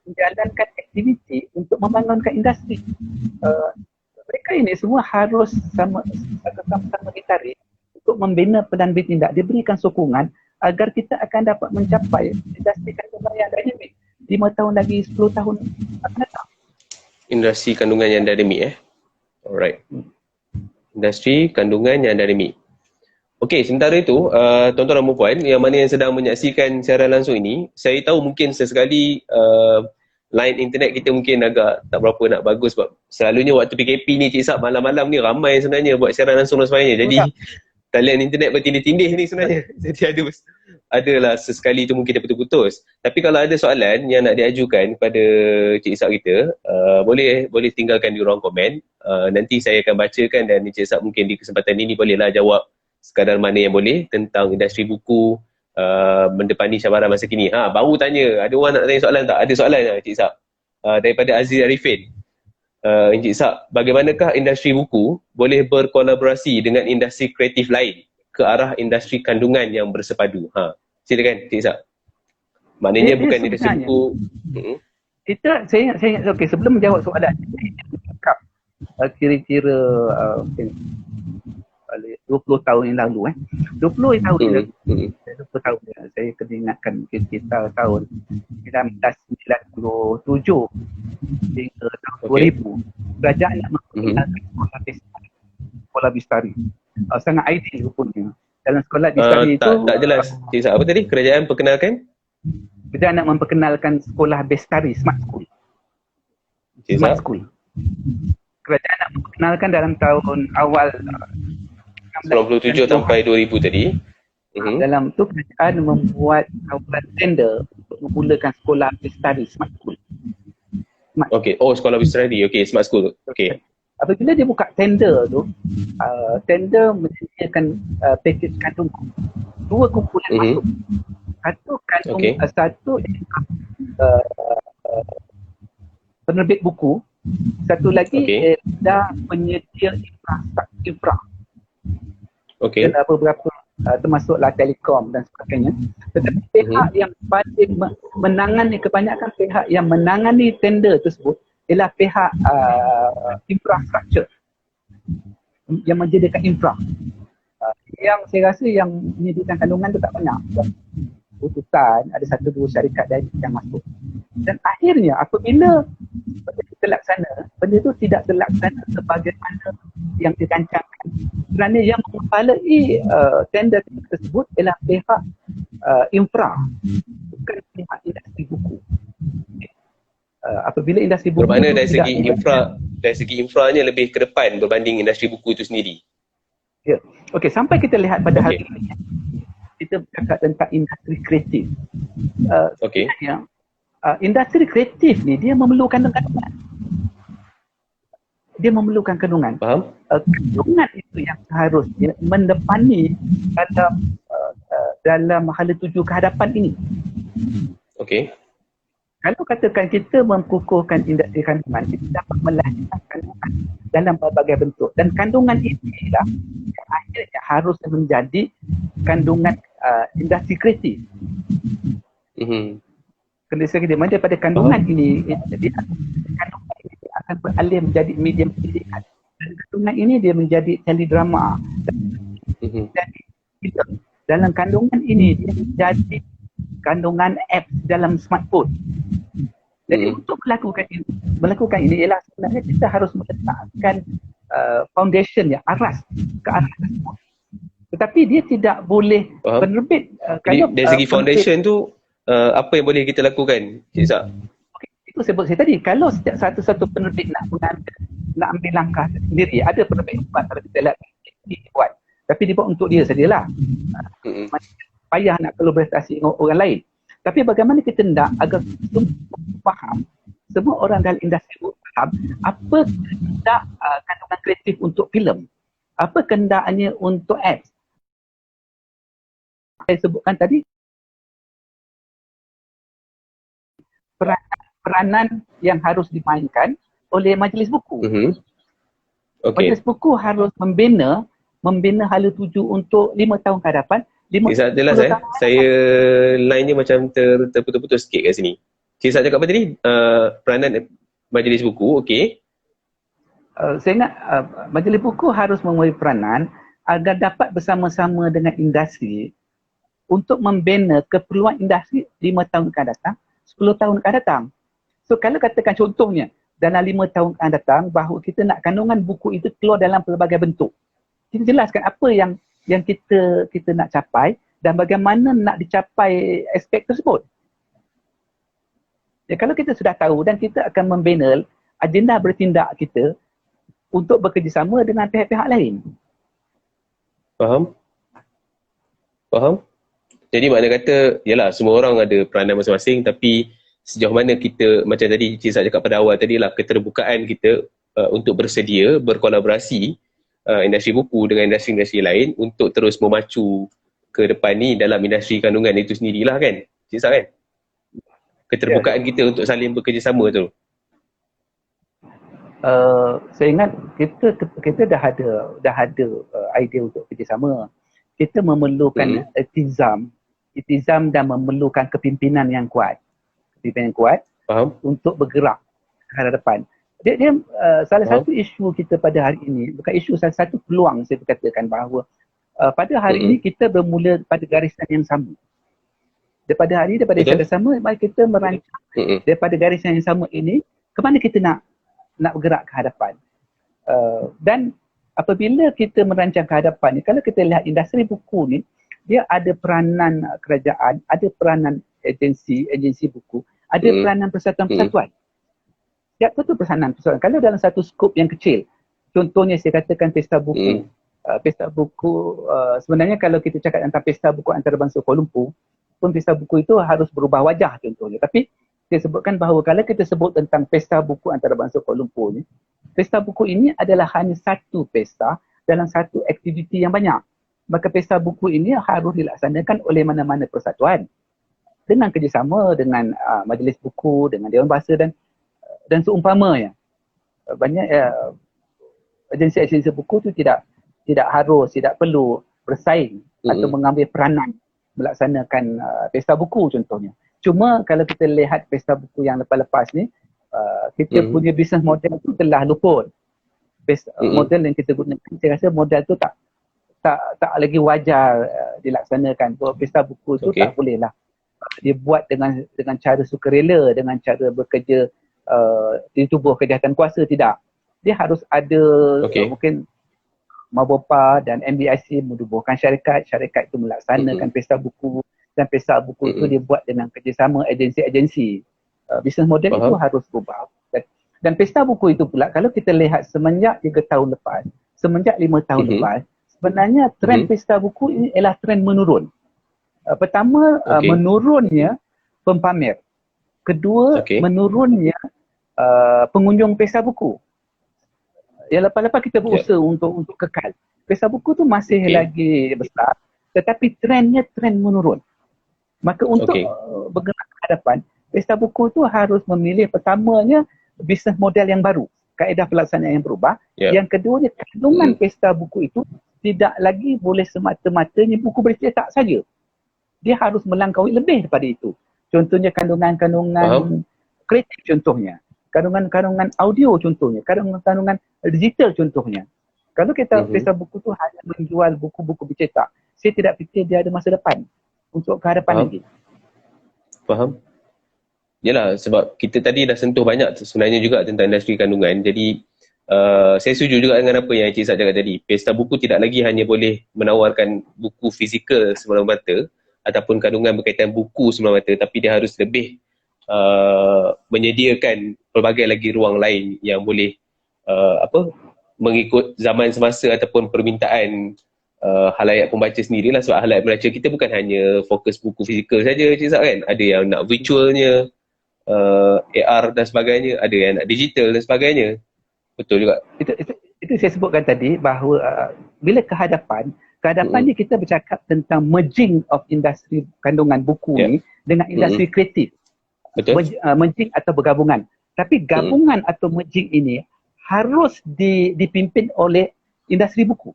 menjalankan aktiviti untuk membangunkan industri. Mereka ini semua harus sama-sama ditarik untuk membina pelan bertindak, diberikan sokongan agar kita akan dapat mencapai industri kandungan yang dinamik 5 tahun lagi, 10 tahun akan datang. Industri kandungan yang dinamik Alright. Industri kandungan yang dinamik. Okey, sementara itu, tuan-tuan dan puan yang mana yang sedang menyaksikan siaran langsung ini, saya tahu mungkin sesekali line internet kita mungkin agak tak berapa nak bagus sebab selalunya waktu PKP ni Cik Sab malam-malam ni ramai sebenarnya buat siaran langsung dan sebagainya. Jadi talian internet bertindih-tindih ni sebenarnya. Jadi adalah sesekali tu mungkin dia putus-putus. Tapi kalau ada soalan yang nak diajukan kepada Cik Sab kita, boleh tinggalkan di ruang komen. Nanti saya akan bacakan dan Cik Sab mungkin di kesempatan ini bolehlah jawab sekadar mana yang boleh tentang industri buku mendepani cabaran masa kini. Baru tanya, ada orang nak tanya soalan tak? Ada soalan tak Cik Sab? Daripada Aziz Arifin. Encik Sab, bagaimanakah industri buku boleh berkolaborasi dengan industri kreatif lain ke arah industri kandungan yang bersepadu? Silakan Cik Sab. Maknanya bukan industri buku. Saya ingat okey, sebelum menjawab soalan, saya cakap kira-kira 20 tahun yang lalu 20 tahun yang lalu 20 tahun saya kena ingatkan mungkin sekitar tahun 1997 hingga tahun 2000 kerajaan nak memperkenalkan sekolah Bistari. Sangat ideal rupanya dalam sekolah Bistari itu tak jelas Cik Sab, apa tadi? Kerajaan nak memperkenalkan sekolah Bistari Smart School. Smart School. Kerajaan nak memperkenalkan dalam tahun awal 97 sampai 2000 tadi. Dalam tu kerajaan membuat kawalan tender untuk memulakan sekolah Bistari Smart School. Okey, sekolah Bistari. Okey, Smart School. Okey. Apabila dia buka tender tu, tender menyediakan pakej kandung. 2 kumpulan masuk. Satu kandung, satu penerbit buku, satu lagi adalah penyedia infra. Dan beberapa termasuklah telekom dan sebagainya. Tetapi pihak yang paling menangani, kebanyakan pihak yang menangani tender tersebut ialah pihak infrastruktur yang menyediakan infra. Yang saya rasa yang menyediakan kandungan tu tak banyak. Putusan ada 1-2 syarikat yang masuk. Dan akhirnya apabila benda itu terlaksana, benda itu tidak terlaksana sebagaimana yang dirancangkan. Kerana yang mengepalai tender tersebut ialah pihak infra, bukan pihak industri buku. Apabila industri buku bermakna dari segi infranya lebih ke depan berbanding industri buku itu sendiri. Ya. Okey, sampai kita lihat pada hari ini kita bercakap tentang industri kreatif. Industri kreatif ni dia memerlukan kandungan. Faham? Kandungan itu yang seharusnya mendepani dalam hala tuju kehadapan ini. Okey. Kalau katakan kita memkukuhkan industri kandungan, kita dapat melahirkan kandungan dalam berbagai bentuk. Dan kandungan inilah yang akhirnya harus menjadi kandungan industri kreatif. Kerjasama daripada kandungan ini, dia akan beralih menjadi media pendidikan. Dan kandungan ini dia menjadi teledrama. Dan dalam kandungan ini dia menjadi kandungan apps dalam smartphone. Jadi untuk melakukan ini ialah sebenarnya kita harus meletakkan foundation yang aras ke arah tersebut. Tetapi dia tidak boleh penerbit. Jadi dari segi foundation tu apa yang boleh kita lakukan, Cik Sak? Itu sebut saya tadi, kalau setiap satu penerbit nak ambil langkah sendiri, ada penerbit buat, kalau kita lihat dia buat, tapi dia buat untuk dia sendirilah. Payah nak kolaborasi dengan orang lain. Tapi bagaimana kita nak agar semua faham, semua orang dalam industri faham apa kehendak kandungan kreatif untuk filem, apa kehendaknya untuk apps. Saya sebutkan tadi, peranan yang harus dimainkan oleh majlis buku. Majlis buku harus membina hala tuju untuk 5 tahun ke hadapan. Jelas saya line-nya macam terputus-putus sikit kat sini. Cik Sak cakap apa tadi? Peranan majlis buku, okey. Saya ingat majlis buku harus memiliki peranan agar dapat bersama-sama dengan industri untuk membina keperluan industri 5 tahun akan datang, 10 tahun akan datang. So kalau katakan contohnya dalam 5 tahun akan datang bahawa kita nak kandungan buku itu keluar dalam pelbagai bentuk. Kita jelaskan apa yang kita nak capai dan bagaimana nak dicapai aspek tersebut. Ya, kalau kita sudah tahu dan kita akan membina agenda bertindak kita untuk bekerjasama dengan pihak-pihak lain. Faham? Jadi makna kata, yalah semua orang ada peranan masing-masing, tapi sejauh mana kita, macam tadi Cik Sak cakap pada awal tadi lah, keterbukaan kita untuk bersedia berkolaborasi industri buku dengan industri-industri lain untuk terus memacu ke depan ni dalam industri kandungan itu sendirilah kan, Cik Sak kan? Keterbukaan kita untuk saling bekerjasama tu. Saya ingat kita dah ada idea untuk kerjasama. Kita memerlukan itizam dan memerlukan kepimpinan yang kuat. Faham? Untuk bergerak ke arah depan. Dia salah satu isu kita pada hari ini, bukan isu, salah satu peluang saya berkatakan bahawa pada hari ini kita bermula pada garisan yang sama. Daripada yang sama, mari kita merancang daripada garisan yang sama ini, ke mana kita nak bergerak ke hadapan. Dan apabila kita merancang ke hadapan ni, kalau kita lihat industri buku ni, dia ada peranan kerajaan, ada peranan agensi buku, ada peranan persatuan-persatuan. Setiap tu peranan persatuan. Kalau dalam satu skop yang kecil, contohnya saya katakan pesta buku. Pesta buku, sebenarnya kalau kita cakap tentang pesta buku antarabangsa Kuala Lumpur, pun pesta buku itu harus berubah wajah contohnya. Tapi saya sebutkan bahawa kalau kita sebut tentang pesta buku antarabangsa Kuala Lumpur ni, pesta buku ini adalah hanya satu pesta dalam satu aktiviti yang banyak. Maka pesta buku ini harus dilaksanakan oleh mana-mana persatuan dengan kerjasama dengan majlis buku, dengan Dewan Bahasa dan seumpamanya. Banyak agensi-agensi buku tu tidak perlu bersaing atau mengambil peranan melaksanakan pesta buku contohnya. Cuma kalau kita lihat pesta buku yang lepas-lepas ni, kita punya business model tu telah luput. Model yang kita gunakan, saya rasa model tu tak lagi wajar dilaksanakan. Pesta buku tu tak boleh lah dia buat dengan cara sukarela, dengan cara bekerja di tubuh kejahatan kuasa, tidak. Dia harus ada mungkin Mabopa dan MBIC menubuhkan syarikat itu melaksanakan pesta buku, dan pesta buku itu dia buat dengan kerjasama agensi-agensi. Business model itu harus berubah. Dan pesta buku itu pula, kalau kita lihat semenjak 3 tahun lepas, semenjak 5 tahun lepas, sebenarnya trend pesta buku ini ialah trend menurun. Pertama, menurunnya pempamer. Kedua, menurunnya pengunjung pesta buku. Yang lepas-lepas kita berusaha untuk kekal. Pesta buku tu masih lagi besar, tetapi trend menurun. Maka untuk bergerak ke hadapan, pesta buku tu harus memilih pertamanya bisnes model yang baru, kaedah pelaksanaan yang berubah. Yang keduanya, kandungan pesta buku itu tidak lagi boleh semata-matanya buku bercetak saja. Dia harus melangkaui lebih daripada itu. Contohnya kandungan-kandungan kreatif contohnya. Kandungan-kandungan audio contohnya. Kandungan-kandungan digital contohnya. Kalau kita pesta buku tu hanya menjual buku-buku bercetak, saya tidak fikir dia ada masa depan untuk ke hadapan lagi. Faham? Yalah, sebab kita tadi dah sentuh banyak sebenarnya juga tentang industri kandungan. Jadi saya setuju juga dengan apa yang Encik Izzat cakap tadi. Pesta buku tidak lagi hanya boleh menawarkan buku fizikal semata-mata ataupun kandungan berkaitan buku semata-mata, tapi dia harus lebih menyediakan pelbagai lagi ruang lain yang boleh mengikut zaman semasa ataupun permintaan halayak pembaca sendirilah. Sebab halayak pembaca kita bukan hanya fokus buku fizikal saja, Cik Zat, kan? Ada yang nak virtualnya, AR dan sebagainya, ada yang nak digital dan sebagainya. Betul juga. Itu saya sebutkan tadi bahawa bila kehadapan ni kita bercakap tentang merging of industri kandungan buku ni dengan industri kreatif. Betul. Merging atau bergabungan. Tapi gabungan atau merging ini harus dipimpin oleh industri buku.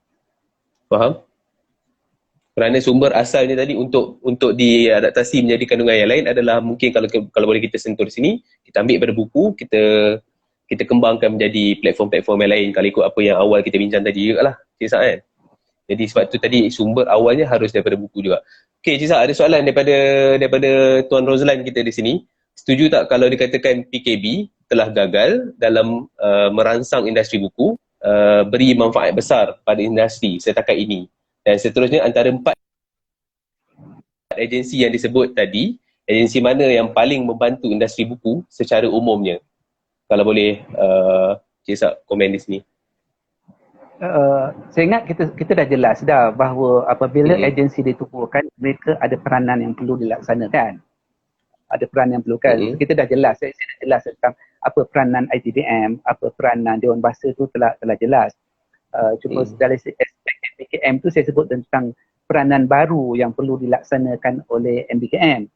Faham? Kerana sumber asalnya tadi untuk diadaptasi menjadi kandungan yang lain adalah mungkin kalau boleh kita sentuh di sini, kita ambil daripada buku, kita kembangkan menjadi platform-platform yang lain kalau ikut apa yang awal kita bincang tadi juga lah, Cik Zat, kan? Jadi sebab tu tadi sumber awalnya harus daripada buku juga. Okey, Cik Zat, ada soalan daripada Tuan Roslan kita di sini. Setuju tak kalau dikatakan PKB telah gagal dalam merangsang industri buku, beri manfaat besar pada industri setakat ini? Dan seterusnya, antara 4 agensi yang disebut tadi, agensi mana yang paling membantu industri buku secara umumnya? Kalau boleh Cik Zat komen di sini. Saya ingat kita dah jelas dah bahawa apabila agensi ditubuhkan, mereka ada peranan yang perlu dilaksanakan. Ada peranan yang perlukan. Kita dah jelas, saya dah jelas tentang apa peranan ITDM, apa peranan Dewan Bahasa tu telah jelas. Cuma dari aspek MBKM tu saya sebut tentang peranan baru yang perlu dilaksanakan oleh MBKM.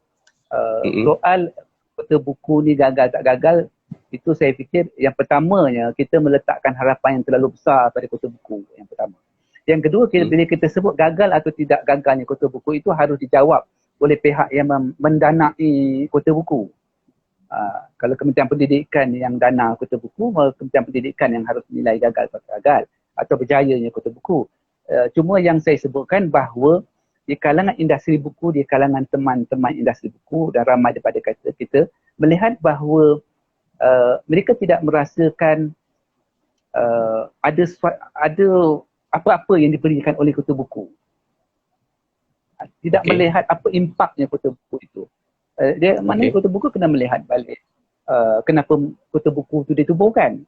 Soal kota buku ni gagal tak gagal, itu saya fikir yang pertamanya kita meletakkan harapan yang terlalu besar pada kota buku yang pertama. Yang kedua, bila kita sebut gagal atau tidak gagalnya kota buku, itu harus dijawab oleh pihak yang mendanai kota buku. Kalau Kementerian Pendidikan yang dana kota buku, Kementerian Pendidikan yang harus menilai gagal atau gagal atau berjayanya kota buku. Cuma yang saya sebutkan bahawa di kalangan industri buku, di kalangan teman-teman industri buku dan ramai daripada kita melihat bahawa mereka tidak merasakan ada apa-apa yang diberikan oleh kota buku. Tidak melihat apa impaknya kota buku itu. Maknanya kota buku kena melihat balik kenapa kota buku itu ditubuhkan.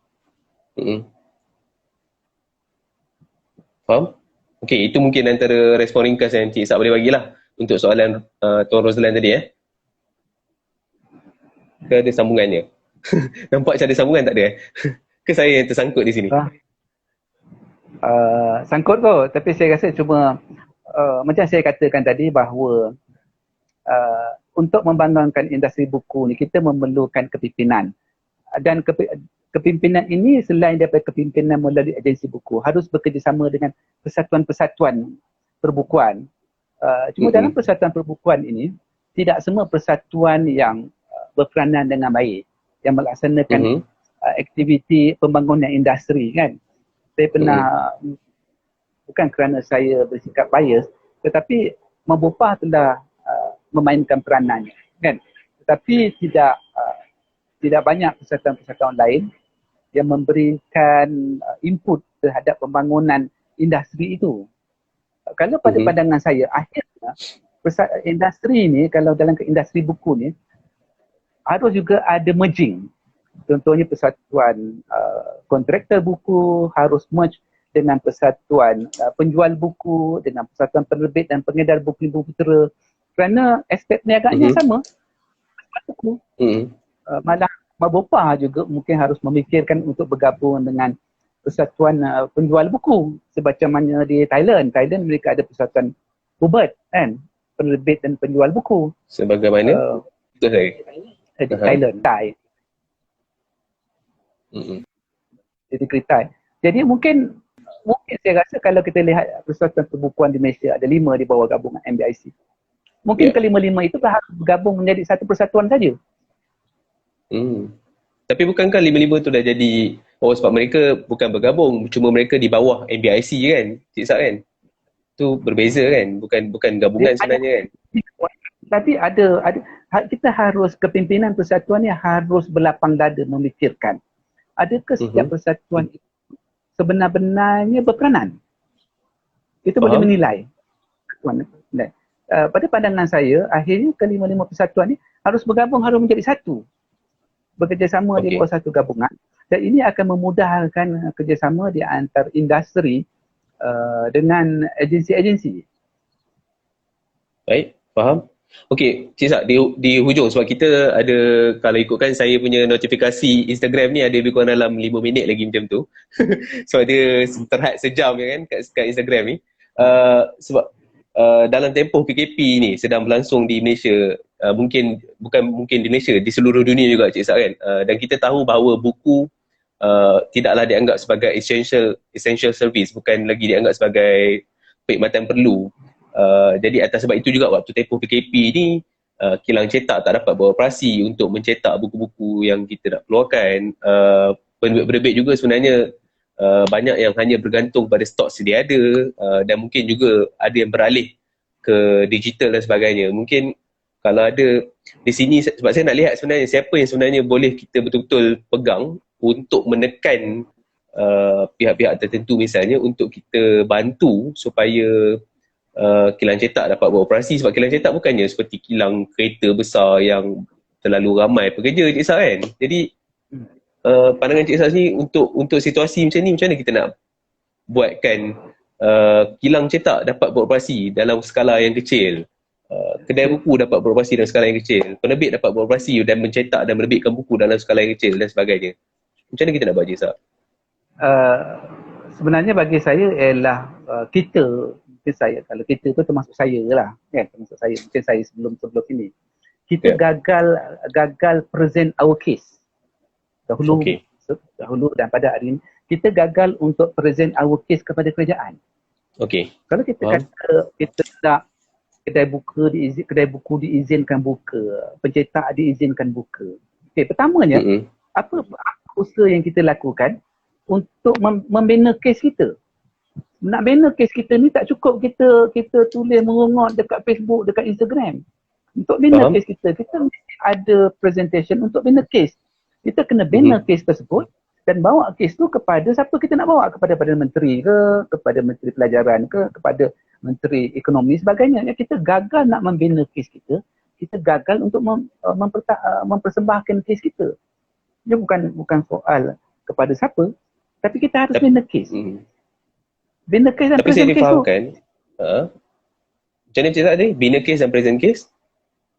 Faham? Okey, itu mungkin antara respon ringkas yang Cik Izzat boleh bagilah untuk soalan Tuan Roslan tadi. Ke ada sambungannya? Nampak macam ada sambungan tak ada? Ke saya yang tersangkut di sini? Sangkut kot, tapi saya rasa cuma macam saya katakan tadi bahawa untuk membangunkan industri buku ni kita memerlukan kepimpinan. Dan kepimpinan ini selain daripada kepimpinan melalui agensi buku, harus bekerjasama dengan persatuan-persatuan perbukuan. Cuma dalam persatuan perbukuan ini, tidak semua persatuan yang berperanan dengan baik, yang melaksanakan aktiviti pembangunan industri, kan. Saya pernah, bukan kerana saya bersikap bias, tetapi Mabopah telah memainkan peranannya, kan. Tetapi tidak banyak persatuan-persatuan lain yang memberikan input terhadap pembangunan industri itu. Kalau pada pandangan saya, akhirnya industri ini, kalau dalam industri buku ni, harus juga ada merging. Contohnya persatuan kontraktor buku harus merge dengan persatuan penjual buku, dengan persatuan penerbit dan pengedar buku putera. Kerana aspek perniagaannya sama. Buku. Malah Mabopah juga mungkin harus memikirkan untuk bergabung dengan persatuan penjual buku. Sebab mana di Thailand mereka ada persatuan Hubert, kan, penerbit dan penjual buku. Sebagaimana? Di Thailand. Jadi Kritai. Jadi mungkin saya rasa kalau kita lihat persatuan perbukuan di Malaysia, ada 5 di bawah gabungan MBIC. Mungkin kelima-lima itu harus bergabung menjadi satu persatuan saja. Tapi bukankah lima-lima tu dah jadi, sebab mereka bukan bergabung, cuma mereka di bawah MBIC kan, Cik Sak kan? Tu berbeza kan, bukan gabungan sebenarnya kan? Tapi kita harus, kepimpinan persatuan ni harus berlapang dada memikirkan, adakah setiap persatuan itu sebenar-benarnya berperanan? Itu boleh menilai. Pada pandangan saya, akhirnya kelima-lima persatuan ni harus bergabung, harus menjadi satu. Bekerjasama di bawah satu gabungan. Dan ini akan memudahkan kerjasama di antara industri dengan agensi-agensi. Baik, faham. Okey, Cik Sak, di hujung, sebab kita ada, kalau ikutkan saya punya notifikasi Instagram ni ada lebih kurang dalam 5 minit lagi macam tu. Sebab dia terhad sejam kan kat Instagram ni. Sebab dalam tempoh PKP ni sedang berlangsung di Malaysia, bukan mungkin di Malaysia, di seluruh dunia juga Cik Sak kan. Dan kita tahu bahawa buku tidaklah dianggap sebagai essential service, bukan lagi dianggap sebagai perkhidmatan perlu. Jadi atas sebab itu juga waktu tempoh PKP ni kilang cetak tak dapat beroperasi untuk mencetak buku-buku yang kita nak keluarkan. Penerbit juga sebenarnya banyak yang hanya bergantung pada stok sedia ada, dan mungkin juga ada yang beralih ke digital dan sebagainya. Mungkin kalau ada di sini, sebab saya nak lihat sebenarnya siapa yang sebenarnya boleh kita betul-betul pegang untuk menekan pihak-pihak tertentu misalnya, untuk kita bantu supaya kilang cetak dapat beroperasi. Sebab kilang cetak bukannya seperti kilang kereta besar yang terlalu ramai pekerja, Cik Sak kan. Jadi pandangan Cik Sak ni untuk situasi macam ni, macam mana kita nak buatkan kilang cetak dapat beroperasi dalam skala yang kecil, kedai buku dapat beroperasi dalam skala yang kecil, penerbit dapat beroperasi dan mencetak dan menerbitkan buku dalam skala yang kecil dan sebagainya. Macam mana kita nak buat, Cik Sak? Sebenarnya bagi saya ialah kalau kita tu termasuk saya lah kan, termasuk saya, mungkin saya sebelum ini kita gagal present our case dahulu dan pada hari ini kita gagal untuk present our case kepada kerajaan. Kalau kita kata kita nak kedai buku diizinkan buka, pencetak diizinkan buka, pertamanya apa usaha yang kita lakukan untuk membina kes kita. Nak bina kes kita ni tak cukup kita tulis mengongot dekat Facebook, dekat Instagram. Untuk bina kes kita mesti ada presentation untuk bina kes. Kita kena bina kes tersebut dan bawa kes tu kepada siapa kita nak bawa, kepada Perdana Menteri ke, kepada Menteri Pelajaran ke, kepada Menteri Ekonomi sebagainya. Kita gagal nak membina kes kita gagal untuk mempersembahkan kes kita. Dia bukan soal kepada siapa, tapi kita harus bina kes. Bina kes dan tapi present saya case tu. Macam mana Cik Sak tadi? Bina kes dan present case?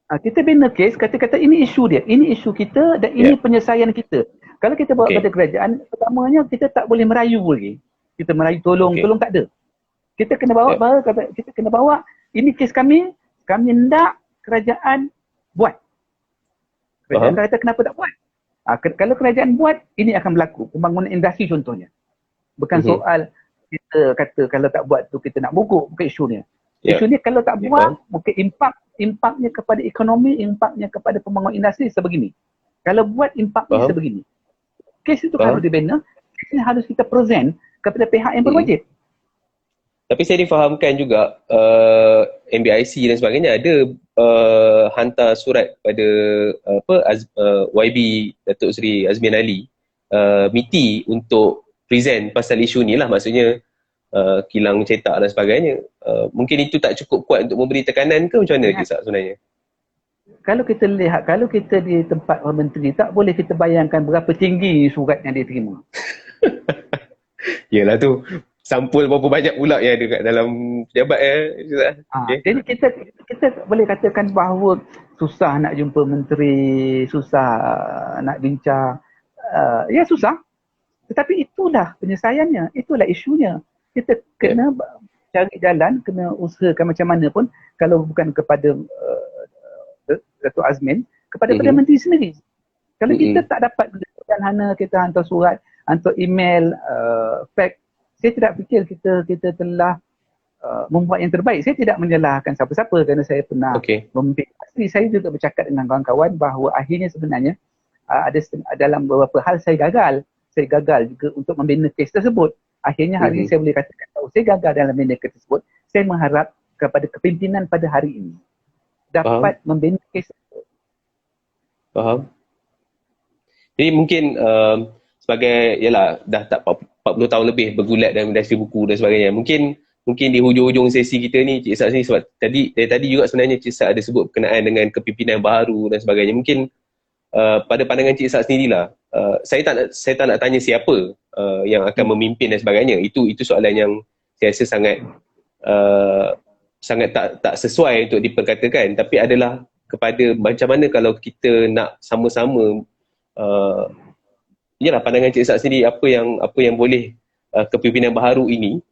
Kita bina kes, kata-kata ini isu dia, ini isu kita dan ini penyelesaian kita. Kalau kita bawa pada kerajaan, pertamanya kita tak boleh merayu lagi. Kita merayu tolong tak ada. Kita kena bawa ini kes kami hendak kerajaan buat. Kerajaan kata kenapa tak buat? Kalau kerajaan buat, ini akan berlaku. Pembangunan industri contohnya. Bukan soal kita kata kalau tak buat tu kita nak mogok, bukan isunya. Isunya kalau tak buat, mungkin impaknya kepada ekonomi, impaknya kepada pembangunan industri sebegini. Kalau buat, impaknya sebegini. Kes itu harus dibina, kes ini harus kita present kepada pihak yang berwajib. Tapi saya difahamkan juga MBIC dan sebagainya ada hantar surat pada YB Datuk Seri Azmin Ali, MITI untuk present pasal isu ni lah, maksudnya kilang cetak dan sebagainya. Mungkin itu tak cukup kuat untuk memberi tekanan ke macam mana Cik Sak sebenarnya? Kalau kita lihat, kalau kita di tempat menteri, tak boleh kita bayangkan berapa tinggi surat yang dia terima. Yelah tu, sampul berapa banyak pula yang ada kat dalam pejabat Jadi kita boleh katakan bahawa susah nak jumpa menteri, susah nak bincang. Ya susah. Tetapi itulah penyelesaiannya, itulah isunya. Kita kena cari jalan, kena usahakan macam mana pun, kalau bukan kepada Datuk Azmin, kepada Perdana Menteri sendiri. Kalau kita tak dapat sederhana, kita hantar surat, hantar email, fax, saya tidak fikir kita telah membuat yang terbaik. Saya tidak menyalahkan siapa-siapa kerana saya pernah memimpin industri. Saya juga bercakap dengan kawan-kawan bahawa akhirnya sebenarnya dalam beberapa hal saya gagal. Saya gagal juga untuk membina kes tersebut. Akhirnya hari ini saya boleh katakan bahawa saya gagal dalam membina kes tersebut. Saya mengharap kepada kepimpinan pada hari ini dapat membina kes tersebut. Faham. Jadi mungkin sebagai, yalah, dah tak 40 tahun lebih bergulat dalam industri buku dan sebagainya. Mungkin di hujung-hujung sesi kita ni, Cik Ishak sini, sebab dari tadi juga sebenarnya Cik Ishak ada sebut berkenaan dengan kepimpinan baharu dan sebagainya. Mungkin pada pandangan Cik Ishak sendirilah, saya tak nak tanya siapa yang akan memimpin dan sebagainya. Itu soalan yang saya rasa sangat tak sesuai untuk diperkatakan. Tapi adalah kepada macam mana kalau kita nak sama-sama, yalah, pandangan Cik Ishak sendiri, apa yang boleh kepimpinan baharu ini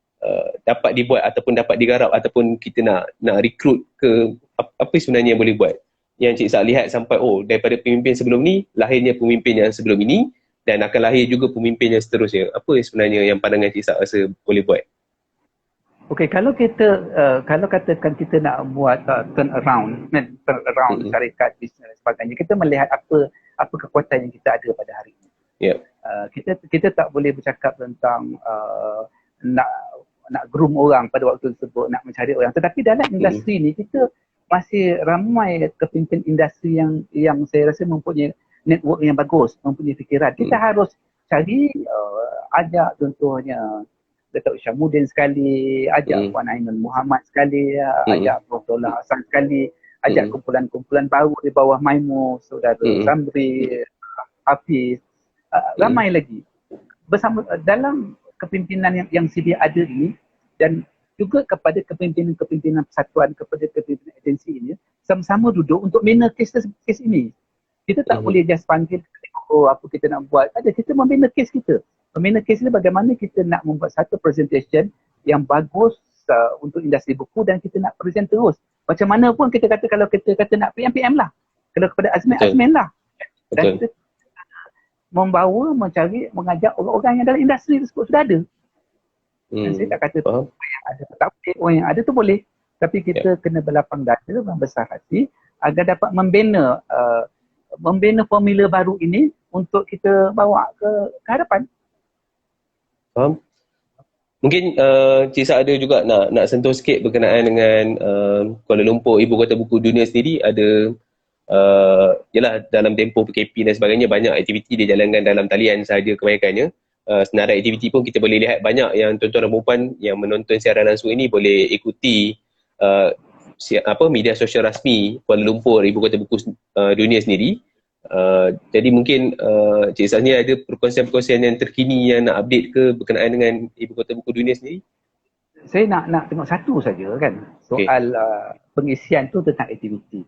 dapat dibuat ataupun dapat digarap, ataupun kita nak rekrut ke, apa sebenarnya yang boleh buat, yang Cik Ishak lihat sampai daripada pemimpin sebelum ni lahirnya pemimpin yang sebelum ini dan akan lahir juga pemimpin yang seterusnya. Apa sebenarnya yang pandangan Cik Ishak rasa boleh buat? Okey, kalau katakan kita nak buat turn around syarikat, bisnes dan sebagainya, kita melihat apa kekuatan yang kita ada pada hari ini. Kita tak boleh bercakap tentang nak groom orang pada waktu tersebut, nak mencari orang. Tetapi dalam industri ni kita masih ramai kepimpin industri yang saya rasa mempunyai network yang bagus, mempunyai fikiran. Kita harus cari, ajak contohnya Datuk Syamuddin sekali, ajak Puan Ainul Muhammad sekali, ajak Prof. Dollah Hassan sekali, ajak kumpulan-kumpulan baru di bawah Maimu, Saudara Samri, Hafiz, ramai lagi. Bersama dalam kepimpinan yang sedia ada ini, dan juga kepada kepimpinan persatuan, kepada kepimpinan agensi ini, sama-sama duduk untuk bina kes ini. Kita tak boleh just panggil, apa kita nak buat. Kita membina kes kita. Membina kes ini bagaimana kita nak membuat satu presentation yang bagus untuk industri buku, dan kita nak present terus. Macam mana pun kita kata, kalau kita kata nak PM lah. Kalau kepada Azmin lah. Dan kita membawa, mencari, mengajak orang-orang yang dalam industri tersebut sudah ada. Dan saya tak kata orang yang ada tak boleh, orang yang ada tu boleh. Tapi kita kena berlapang dada, membesar hati agar dapat membina formula baru ini untuk kita bawa ke hadapan. Faham? Mungkin Cik Ishak ada juga nak sentuh sikit berkenaan dengan Kuala Lumpur, Ibu Kota Buku Dunia sendiri. Ada yalah, dalam tempoh PKP dan sebagainya, banyak aktiviti dijalankan dalam talian sahaja kebanyakannya. Senarai aktiviti pun kita boleh lihat banyak yang tuan-tuan dan puan yang menonton siaran langsung ini boleh ikuti media sosial rasmi Kuala Lumpur, Ibu Kota Buku Dunia sendiri. Jadi mungkin Cik Ishak ni ada perkongsian-perkongsian yang terkini yang nak update ke berkenaan dengan Ibu Kota Buku Dunia sendiri? Saya nak tengok satu saja kan, soal pengisian tu tentang aktiviti.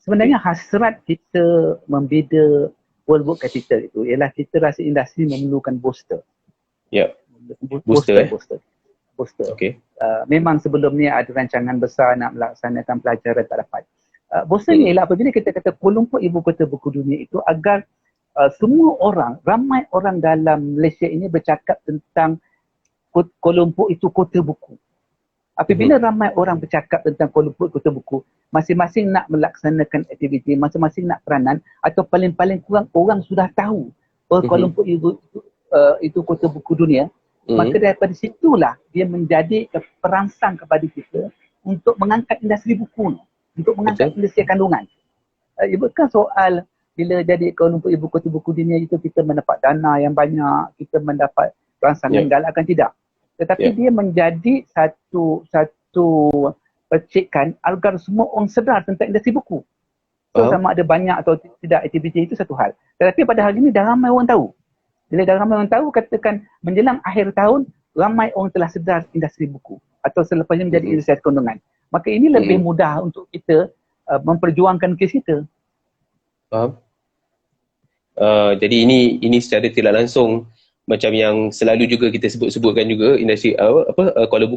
Sebenarnya hasrat kita membina World Book Capital itu ialah kita rasa industri memerlukan booster. Ya. Booster. Okay. Memang sebelum ni ada rancangan besar nak melaksanakan pelajaran, tak dapat. Booster ni ialah apabila kita kata Kuala Lumpur Ibu Kota Buku Dunia itu, agar semua orang, ramai orang dalam Malaysia ini bercakap tentang Kuala Lumpur itu kota buku. Apabila ramai orang bercakap tentang Kuala Lumpur kota buku, masing-masing nak melaksanakan aktiviti, masing-masing nak peranan, atau paling-paling kurang orang sudah tahu bahawa Kuala Lumpur itu kota buku dunia, maka daripada situlah dia menjadi perangsang kepada kita untuk mengangkat industri buku, untuk mengangkat industri kandungan. Bukan soal bila jadi Kuala Lumpur Ibu Kota Buku Dunia itu kita mendapat dana yang banyak, kita mendapat rangsangan galakkan, tidak. Tetapi dia menjadi satu percikan agar semua orang sedar tentang industri buku. So sama ada banyak atau tidak aktiviti itu satu hal. Tetapi pada hari ini dah ramai orang tahu. Bila dah ramai orang tahu, katakan menjelang akhir tahun, ramai orang telah sedar industri buku atau selepasnya menjadi industri kandungan. Maka ini lebih mudah untuk kita memperjuangkan kes kita. Faham? Jadi ini secara tidak langsung macam yang selalu juga kita sebutkan juga, industri Kuala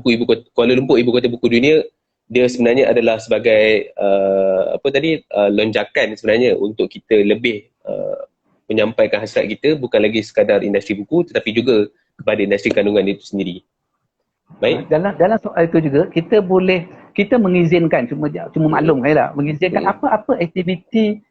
Lumpur Ibu Kota Buku Dunia, dia sebenarnya adalah sebagai lonjakan sebenarnya untuk kita lebih menyampaikan hasrat kita, bukan lagi sekadar industri buku tetapi juga kepada industri kandungan itu sendiri. Baik. Dalam soal itu juga kita mengizinkan, cuma maklum lah, mengizinkan apa-apa aktiviti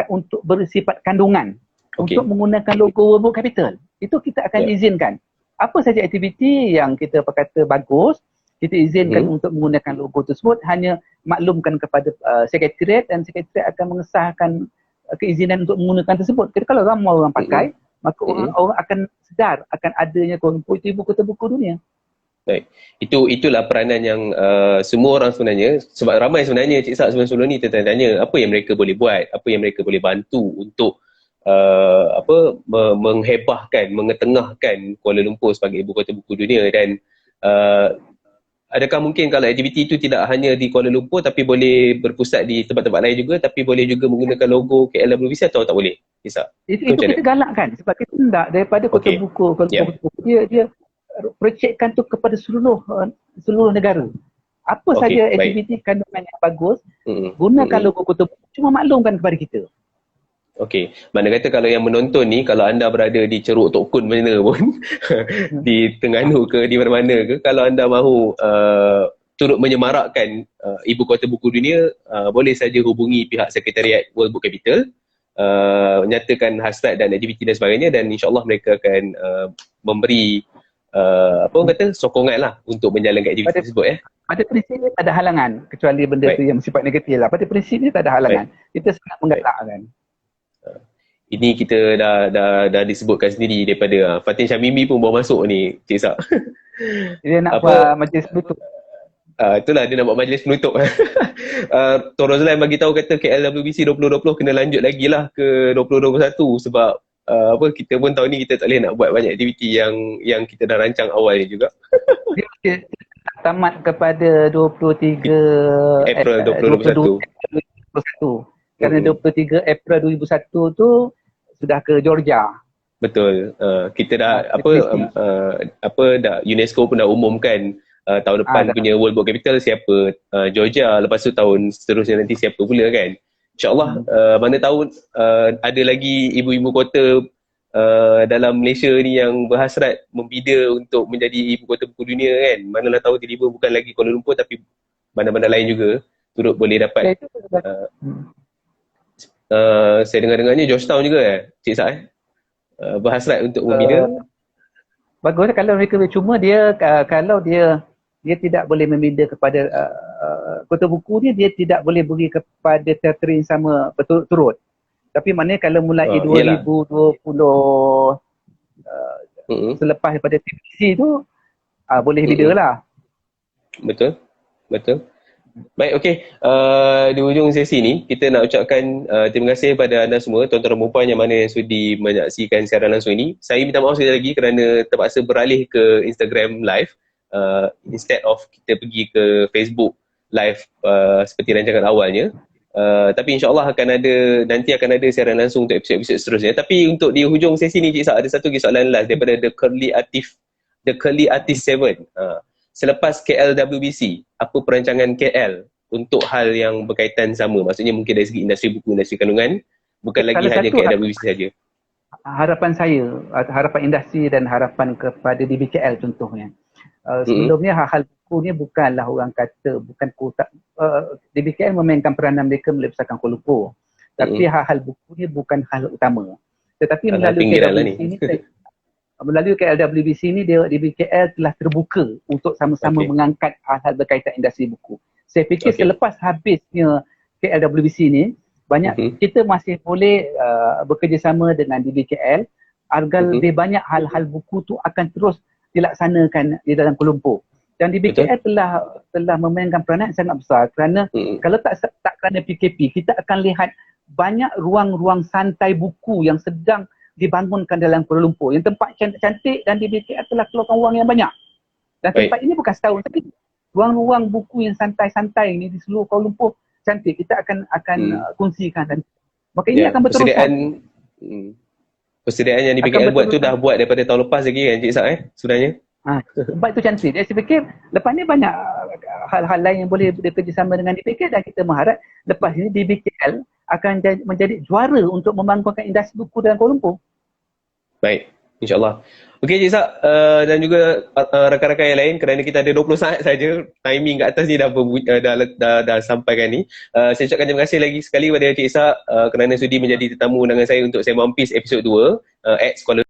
untuk bersifat kandungan untuk menggunakan logo World Book Capital. Itu kita akan izinkan. Apa saja aktiviti yang kita berkata bagus, kita izinkan untuk menggunakan logo tersebut, hanya maklumkan kepada sekretariat dan sekretariat akan mengesahkan keizinan untuk menggunakan tersebut. Jadi kalau ramai orang pakai, maka orang akan sedar akan adanya Kuala Lumpur itu ibu kota buku dunia. Baik. Itulah peranan yang semua orang sebenarnya, sebab ramai sebenarnya Cik Sak sebelum ni tanya apa yang mereka boleh buat, apa yang mereka boleh bantu untuk menghebahkan, mengetengahkan Kuala Lumpur sebagai ibu kota buku dunia. Dan adakah mungkin kalau aktiviti itu tidak hanya di Kuala Lumpur tapi boleh berpusat di tempat-tempat lain juga, tapi boleh juga menggunakan logo KLWC atau tak boleh? Cik Sak? Itu kita galakkan sebab kita hendak daripada kota buku, dia projekkan tu kepada seluruh negara. Apa saja aktiviti kandungan yang bagus, gunakan logo kota buku, cuma maklumkan kepada kita. Okey, mana kata kalau yang menonton ni, kalau anda berada di Ceruk Tok Kun mana pun, di Terengganu ke, di mana-mana ke, kalau anda mahu turut menyemarakkan ibu kota buku dunia, boleh saja hubungi pihak Sekretariat World Book Capital, nyatakan hasrat dan aktiviti dan sebagainya, dan insyaAllah mereka akan memberi sokongan lah untuk menjalankan aktiviti tersebut. Pada prinsipnya tak ada halangan, kecuali benda tu yang bersifat negatif lah. Pada prinsipnya tak ada halangan. Kita sangat menggalakkan. Ini kita dah disebutkan sendiri daripada Fatin Syamimi pun bawa masuk ni, Cik Sak. Dia nak buat majlis penutup. Itulah dia nak buat majlis penutup. Tuan Rozlan bagi tahu kata KLWBC 2020 kena lanjut lagi lah ke 2021 sebab kita pun tahun ni kita tak boleh nak buat banyak aktiviti yang kita dah rancang awal ni juga. Dia tamat kepada 23 April 2021. Kerana 23 April 2001 tu sudah ke Georgia. Betul. Kita dah UNESCO pun dah umumkan tahun depan punya World Book Capital siapa, Georgia, lepas tu tahun seterusnya nanti siapa pula kan. InsyaAllah mana tahu ada lagi ibu-ibu kota dalam Malaysia ni yang berhasrat membida untuk menjadi ibu kota buku dunia kan. Manalah tahu tiba-tiba bukan lagi Kuala Lumpur tapi bandar-bandar lain juga turut boleh dapat. Saya dengar-dengarnya Georgetown juga Cik Sak berhasrat untuk membina. Bagus kalau mereka cuma dia kalau dia tidak boleh membina kepada kota buku dia tidak boleh beri kepada teater yang sama berturut-turut. Tapi maknanya kalau mulai 2020 selepas daripada TVC tu boleh bina lah. Betul. Baik, okey. Di hujung sesi ni, kita nak ucapkan terima kasih kepada anda semua, tuan-tuan dan puan yang mana yang sudi menyaksikan siaran langsung ini. Saya minta maaf sekali lagi kerana terpaksa beralih ke Instagram Live instead of kita pergi ke Facebook Live seperti rancangan awalnya. Tapi insyaAllah nanti akan ada siaran langsung untuk episod-episod seterusnya. Tapi untuk di hujung sesi ni, Cik Sak, ada satu lagi soalan last daripada The Curly Artist 7. Selepas KLWBC, apa perancangan KL untuk hal yang berkaitan sama? Maksudnya mungkin dari segi industri buku, industri kandungan, bukan lagi hanya KLWBC saja. Harapan saya, harapan industri dan harapan kepada DBKL contohnya. Sebelumnya hal-hal buku ni bukanlah orang kata, DBKL memainkan peranan mereka melebaskan Kuala Lumpur. Tapi hal-hal buku ni bukan hal utama. Tetapi melalui KLWBC ni DBKL telah terbuka untuk sama-sama mengangkat hal-hal berkaitan industri buku. Saya fikir selepas habisnya KLWBC ni, banyak kita masih boleh bekerjasama dengan DBKL agar lebih banyak hal-hal buku tu akan terus dilaksanakan di dalam Kuala Lumpur. Dan DBKL telah memainkan peranan yang sangat besar kerana kalau tak kerana PKP, kita akan lihat banyak ruang-ruang santai buku yang sedang dibangunkan dalam Kuala Lumpur. Yang tempat cantik-cantik dan DBKL telah keluarkan wang yang banyak. Dan tempat ini bukan setahun, tapi ruang-ruang buku yang santai-santai ni di seluruh Kuala Lumpur cantik. Kita akan kongsikan dan maka ini akan berterusan. Persediaan yang DBKL buat tu dah buat daripada tahun lepas lagi kan Cik Sak sebenarnya. Tempat itu cantik. Saya fikir lepas ni banyak hal-hal lain yang boleh bekerjasama dengan DBKL dan kita mengharap lepas ini DBKL akan menjadi juara untuk membangunkan industri buku dalam Kuala Lumpur. Baik. InsyaAllah. Okey Cik Sak, dan juga rakan-rakan yang lain, kerana kita ada 20 saat saja, timing kat atas ni dah sampaikan ni. Saya ucapkan terima kasih lagi sekali kepada Cik Sak kerana sudi menjadi tetamu dengan saya untuk saya mampis episod 2 at Scholar